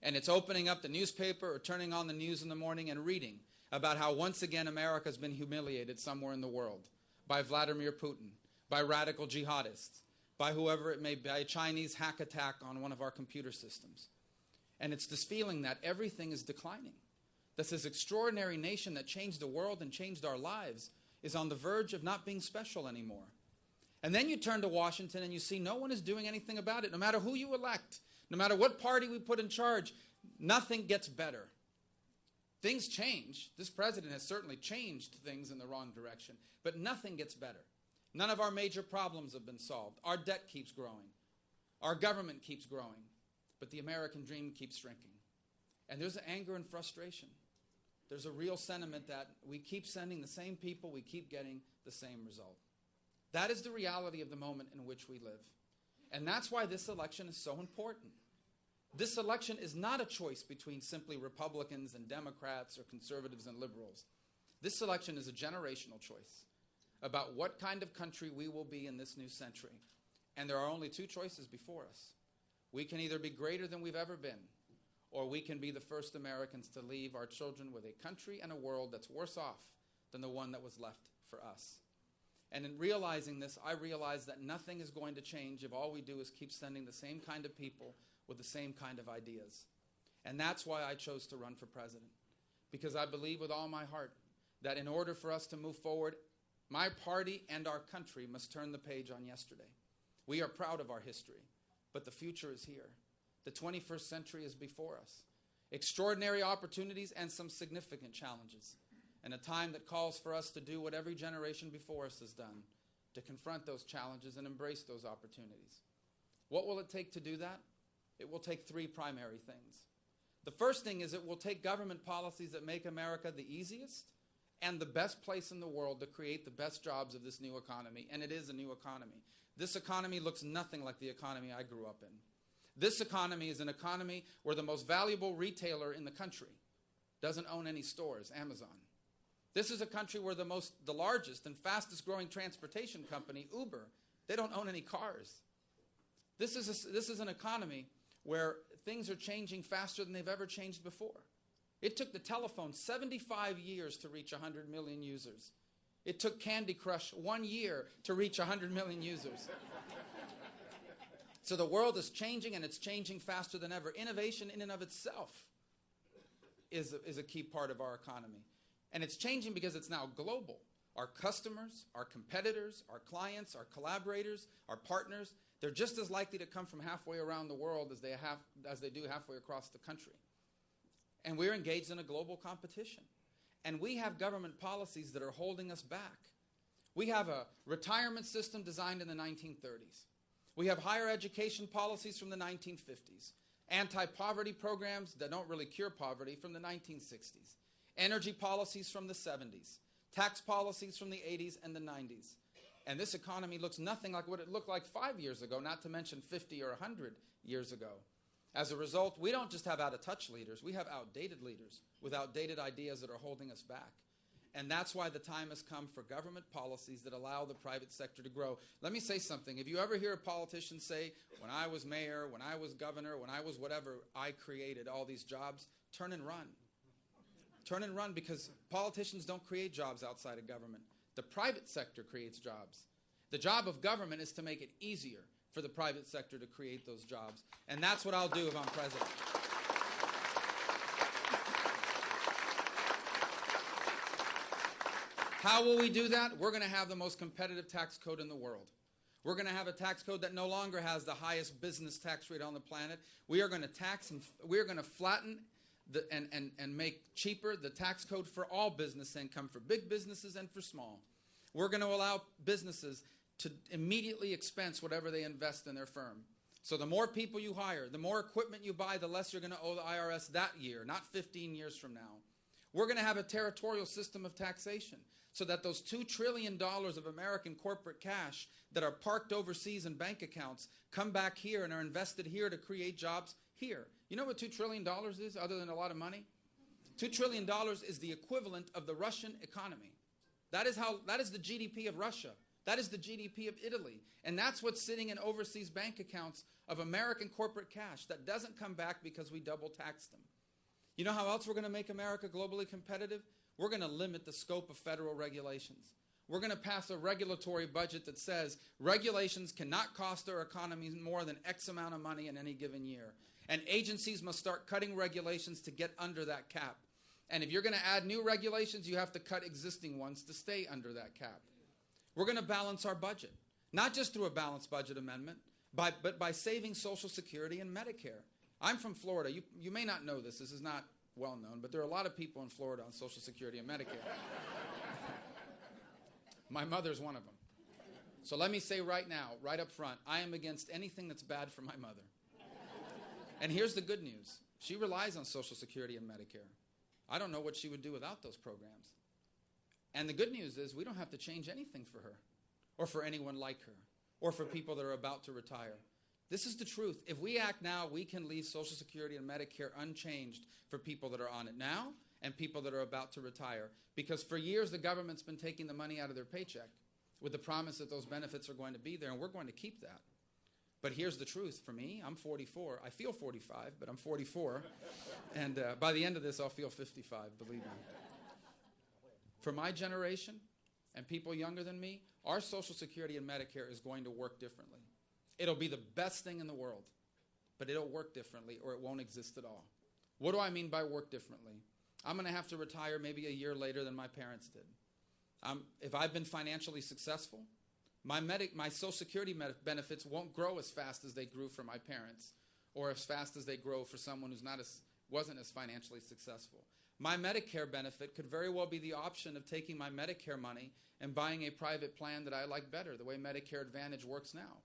And it's opening up the newspaper or turning on the news in the morning and reading about how once again America's been humiliated somewhere in the world by Vladimir Putin, by radical jihadists, by whoever it may be, by a Chinese hack attack on one of our computer systems. And it's this feeling that everything is declining. That this extraordinary nation that changed the world and changed our lives is on the verge of not being special anymore. And then you turn to Washington and you see no one is doing anything about it. No matter who you elect, no matter what party we put in charge, nothing gets better. Things change. This president has certainly changed things in the wrong direction, but nothing gets better. None of our major problems have been solved. Our debt keeps growing. Our government keeps growing, but the American dream keeps shrinking. And there's anger and frustration. There's a real sentiment that we keep sending the same people, we keep getting the same result. That is the reality of the moment in which we live. And that's why this election is so important. This election is not a choice between simply Republicans and Democrats or conservatives and liberals. This election is a generational choice about what kind of country we will be in this new century. And there are only 2 choices before us. We can either be greater than we've ever been, or we can be the first Americans to leave our children with a country and a world that's worse off than the one that was left for us. And in realizing this, I realize that nothing is going to change if all we do is keep sending the same kind of people with the same kind of ideas. And that's why I chose to run for president, because I believe with all my heart that in order for us to move forward, my party and our country must turn the page on yesterday. We are proud of our history, but the future is here. The 21st century is before us. Extraordinary opportunities and some significant challenges, and a time that calls for us to do what every generation before us has done, to confront those challenges and embrace those opportunities. What will it take to do that? It will take 3 primary things. The first thing is it will take government policies that make America the easiest and the best place in the world to create the best jobs of this new economy, and it is a new economy. This economy looks nothing like the economy I grew up in. This economy is an economy where the most valuable retailer in the country doesn't own any stores, Amazon. This is a country where the largest and fastest growing transportation company, Uber, they don't own any cars. This is an economy where things are changing faster than they've ever changed before. It took the telephone 75 years to reach 100 million users. It took Candy Crush 1 year to reach 100 million users. So the world is changing, and it's changing faster than ever. Innovation in and of itself is a key part of our economy. And it's changing because it's now global. our customers, our competitors, our clients, our collaborators, our partners, they're just as likely to come from halfway around the world as they do halfway across the country. And we're engaged in a global competition. And we have government policies that are holding us back. We have a retirement system designed in the 1930s. We have higher education policies from the 1950s. Anti-poverty programs that don't really cure poverty from the 1960s. Energy policies from the 70s. Tax policies from the 80s and the 90s. And this economy looks nothing like what it looked like 5 years ago, not to mention 50 or 100 years ago. As a result, we don't just have out-of-touch leaders, we have outdated leaders with outdated ideas that are holding us back. And that's why the time has come for government policies that allow the private sector to grow. Let me say something. If you ever hear a politician say, when I was mayor, when I was governor, when I was whatever, I created all these jobs, turn and run. Turn and run, because politicians don't create jobs outside of government. The private sector creates jobs. The job of government is to make it easier for the private sector to create those jobs. And that's what I'll do if I'm president. How will we do that? We're going to have the most competitive tax code in the world. We're going to have a tax code that no longer has the highest business tax rate on the planet. We are going to tax and we're going to flatten and make cheaper the tax code for all business income, for big businesses and for small. We're going to allow businesses to immediately expense whatever they invest in their firm. So the more people you hire, the more equipment you buy, the less you're going to owe the IRS that year, not 15 years from now. We're going to have a territorial system of taxation so that those $2 trillion of American corporate cash that are parked overseas in bank accounts come back here and are invested here to create jobs here. You know what $2 trillion is, other than a lot of money? $2 trillion is the equivalent of the Russian economy. That is the GDP of Russia. That is the GDP of Italy. And that's what's sitting in overseas bank accounts of American corporate cash that doesn't come back because we double tax them. You know how else we're going to make America globally competitive? We're going to limit the scope of federal regulations. We're going to pass a regulatory budget that says regulations cannot cost our economies more than X amount of money in any given year. And agencies must start cutting regulations to get under that cap. And if you're going to add new regulations, you have to cut existing ones to stay under that cap. We're going to balance our budget, not just through a balanced budget amendment, but by saving Social Security and Medicare. I'm from Florida. You may not know this. This is not well known, but there are a lot of people in Florida on Social Security and Medicare. My mother's one of them. So let me say right now, right up front, I am against anything that's bad for my mother. And here's the good news. She relies on Social Security and Medicare. I don't know what she would do without those programs. And the good news is we don't have to change anything for her or for anyone like her or for people that are about to retire. This is the truth. If we act now, we can leave Social Security and Medicare unchanged for people that are on it now and people that are about to retire. Because for years, the government's been taking the money out of their paycheck with the promise that those benefits are going to be there, and we're going to keep that. But here's the truth. For me, I'm 44. I feel 45, but I'm 44. And by the end of this, I'll feel 55, believe me. For my generation and people younger than me, our Social Security and Medicare is going to work differently. It'll be the best thing in the world, but it'll work differently or it won't exist at all. What do I mean by work differently? I'm going to have to retire maybe a year later than my parents did. If I've been financially successful, my Social Security benefits won't grow as fast as they grew for my parents or as fast as they grow for someone who's wasn't as financially successful. My Medicare benefit could very well be the option of taking my Medicare money and buying a private plan that I like better, the way Medicare Advantage works now.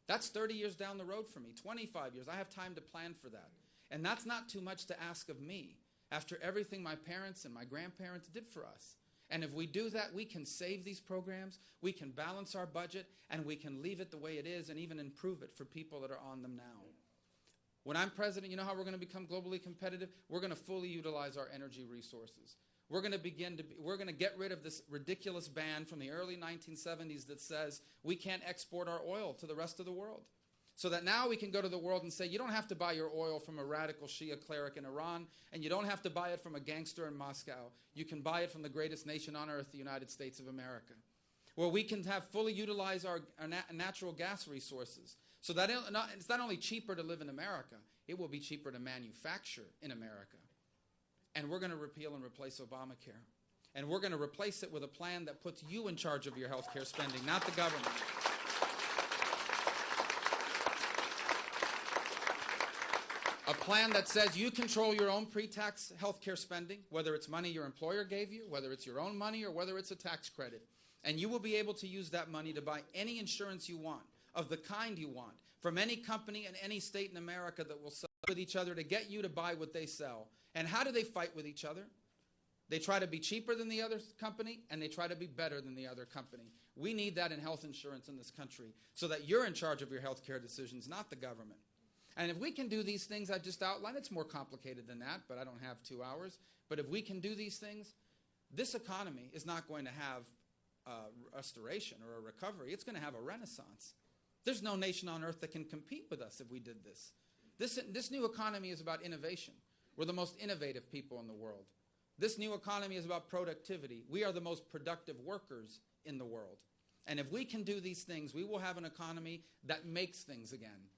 That's 30 years down the road for me, 25 years. I have time to plan for that. And that's not too much to ask of me after everything my parents and my grandparents did for us. And if we do that, we can save these programs, we can balance our budget, and we can leave it the way it is and even improve it for people that are on them now. When I'm president, you know how we're going to become globally competitive? We're going to fully utilize our energy resources. We're going to get rid of this ridiculous ban from the early 1970s that says we can't export our oil to the rest of the world. So that now we can go to the world and say, you don't have to buy your oil from a radical Shia cleric in Iran, and you don't have to buy it from a gangster in Moscow. You can buy it from the greatest nation on earth, the United States of America. Where we can fully utilize our natural gas resources. So that it's not only cheaper to live in America, it will be cheaper to manufacture in America. And we're going to repeal and replace Obamacare. And we're going to replace it with a plan that puts you in charge of your health care spending, not the government. A plan that says you control your own pre-tax health care spending, whether it's money your employer gave you, whether it's your own money, or whether it's a tax credit. And you will be able to use that money to buy any insurance you want, of the kind you want, from any company in any state in America that will sell with each other to get you to buy what they sell. And how do they fight with each other? They try to be cheaper than the other company, and they try to be better than the other company. We need that in health insurance in this country so that you're in charge of your health care decisions, not the government. And if we can do these things I just outlined, it's more complicated than that, but I don't have 2 hours. But if we can do these things, this economy is not going to have a restoration or a recovery. It's going to have a renaissance. There's no nation on earth that can compete with us if we did this. This new economy is about innovation. We're the most innovative people in the world. This new economy is about productivity. We are the most productive workers in the world. And if we can do these things, we will have an economy that makes things again.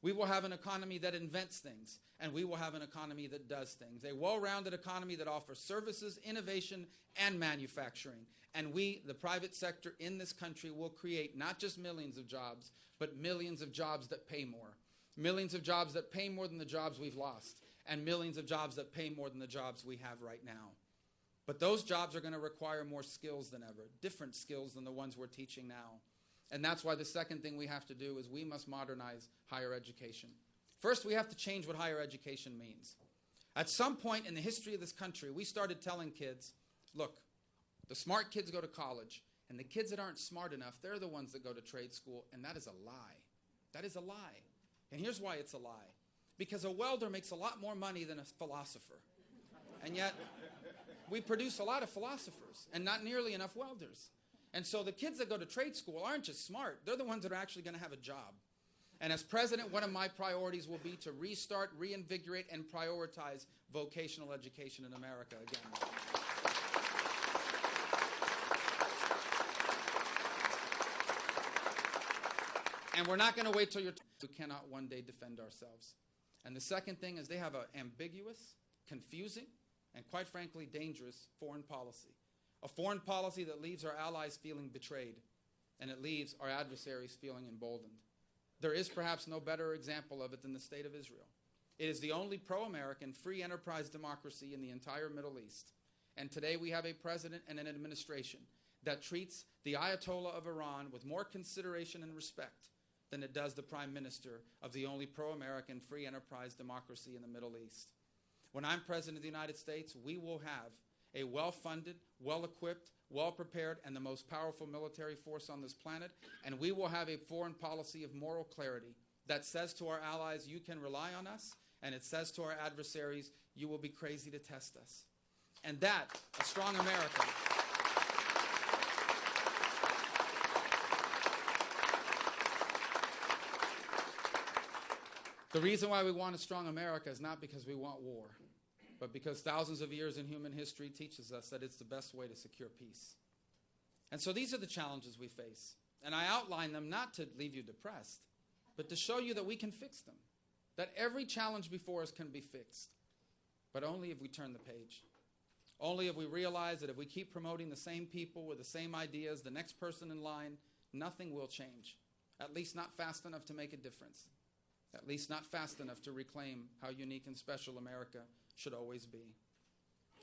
We will have an economy that invents things, and we will have an economy that does things. A well-rounded economy that offers services, innovation, and manufacturing. And we, the private sector in this country, will create not just millions of jobs, but millions of jobs that pay more. Millions of jobs that pay more than the jobs we've lost, and millions of jobs that pay more than the jobs we have right now. But those jobs are going to require more skills than ever, different skills than the ones we're teaching now. And that's why the second thing we have to do is we must modernize higher education. First, we have to change what higher education means. At some point in the history of this country, we started telling kids, look, the smart kids go to college, and the kids that aren't smart enough, they're the ones that go to trade school, and that is a lie. That is a lie. And here's why it's a lie. Because a welder makes a lot more money than a philosopher. And yet, we produce a lot of philosophers, and not nearly enough welders. And so the kids that go to trade school aren't just smart, they're the ones that are actually going to have a job. And as president, one of my priorities will be to restart, reinvigorate, and prioritize vocational education in America again. And we're not going to wait till we cannot one day defend ourselves. And the second thing is they have an ambiguous, confusing, and quite frankly dangerous foreign policy. A foreign policy that leaves our allies feeling betrayed, and it leaves our adversaries feeling emboldened. There is perhaps no better example of it than the state of Israel. It is the only pro-American, free enterprise democracy in the entire Middle East. And today we have a president and an administration that treats the Ayatollah of Iran with more consideration and respect than it does the prime minister of the only pro-American, free enterprise democracy in the Middle East. When I'm president of the United States, we will have a well-funded, well-equipped, well-prepared, and the most powerful military force on this planet, and we will have a foreign policy of moral clarity that says to our allies, you can rely on us, and it says to our adversaries, you will be crazy to test us. And that, a strong America, the reason why we want a strong America is not because we want war, but because thousands of years in human history teaches us that it's the best way to secure peace. And so these are the challenges we face. And I outline them not to leave you depressed, but to show you that we can fix them, that every challenge before us can be fixed, but only if we turn the page. Only if we realize that if we keep promoting the same people with the same ideas, the next person in line, nothing will change, at least not fast enough to make a difference, at least not fast enough to reclaim how unique and special America should always be.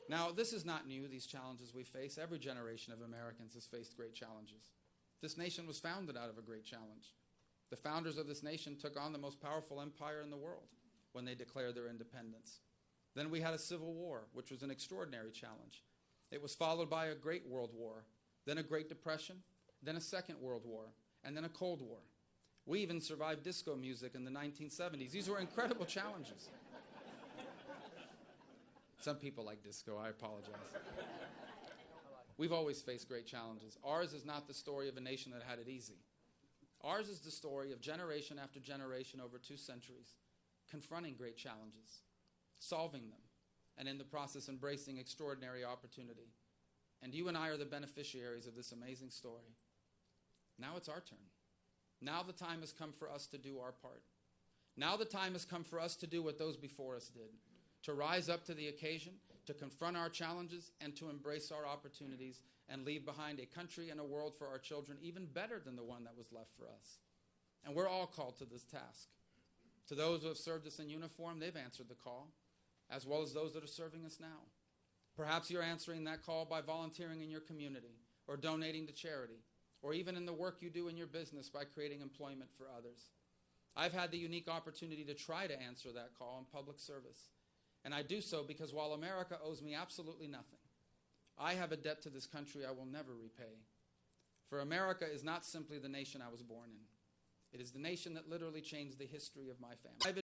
Now, this is not new, these challenges we face. Every generation of Americans has faced great challenges. This nation was founded out of a great challenge. The founders of this nation took on the most powerful empire in the world when they declared their independence. Then we had a civil war, which was an extraordinary challenge. It was followed by a great world war, then a Great Depression, then a Second World War, and then a Cold War. We even survived disco music in the 1970s. These were incredible challenges. Some people like disco, I apologize. We've always faced great challenges. Ours is not the story of a nation that had it easy. Ours is the story of generation after generation over 2 centuries, confronting great challenges, solving them, and in the process embracing extraordinary opportunity. And you and I are the beneficiaries of this amazing story. Now it's our turn. Now the time has come for us to do our part. Now the time has come for us to do what those before us did, to rise up to the occasion, to confront our challenges and to embrace our opportunities and leave behind a country and a world for our children even better than the one that was left for us. And we're all called to this task. To those who have served us in uniform, they've answered the call, as well as those that are serving us now. Perhaps you're answering that call by volunteering in your community, or donating to charity, or even in the work you do in your business by creating employment for others. I've had the unique opportunity to try to answer that call in public service. And I do so because while America owes me absolutely nothing, I have a debt to this country I will never repay. For America is not simply the nation I was born in. It is the nation that literally changed the history of my family.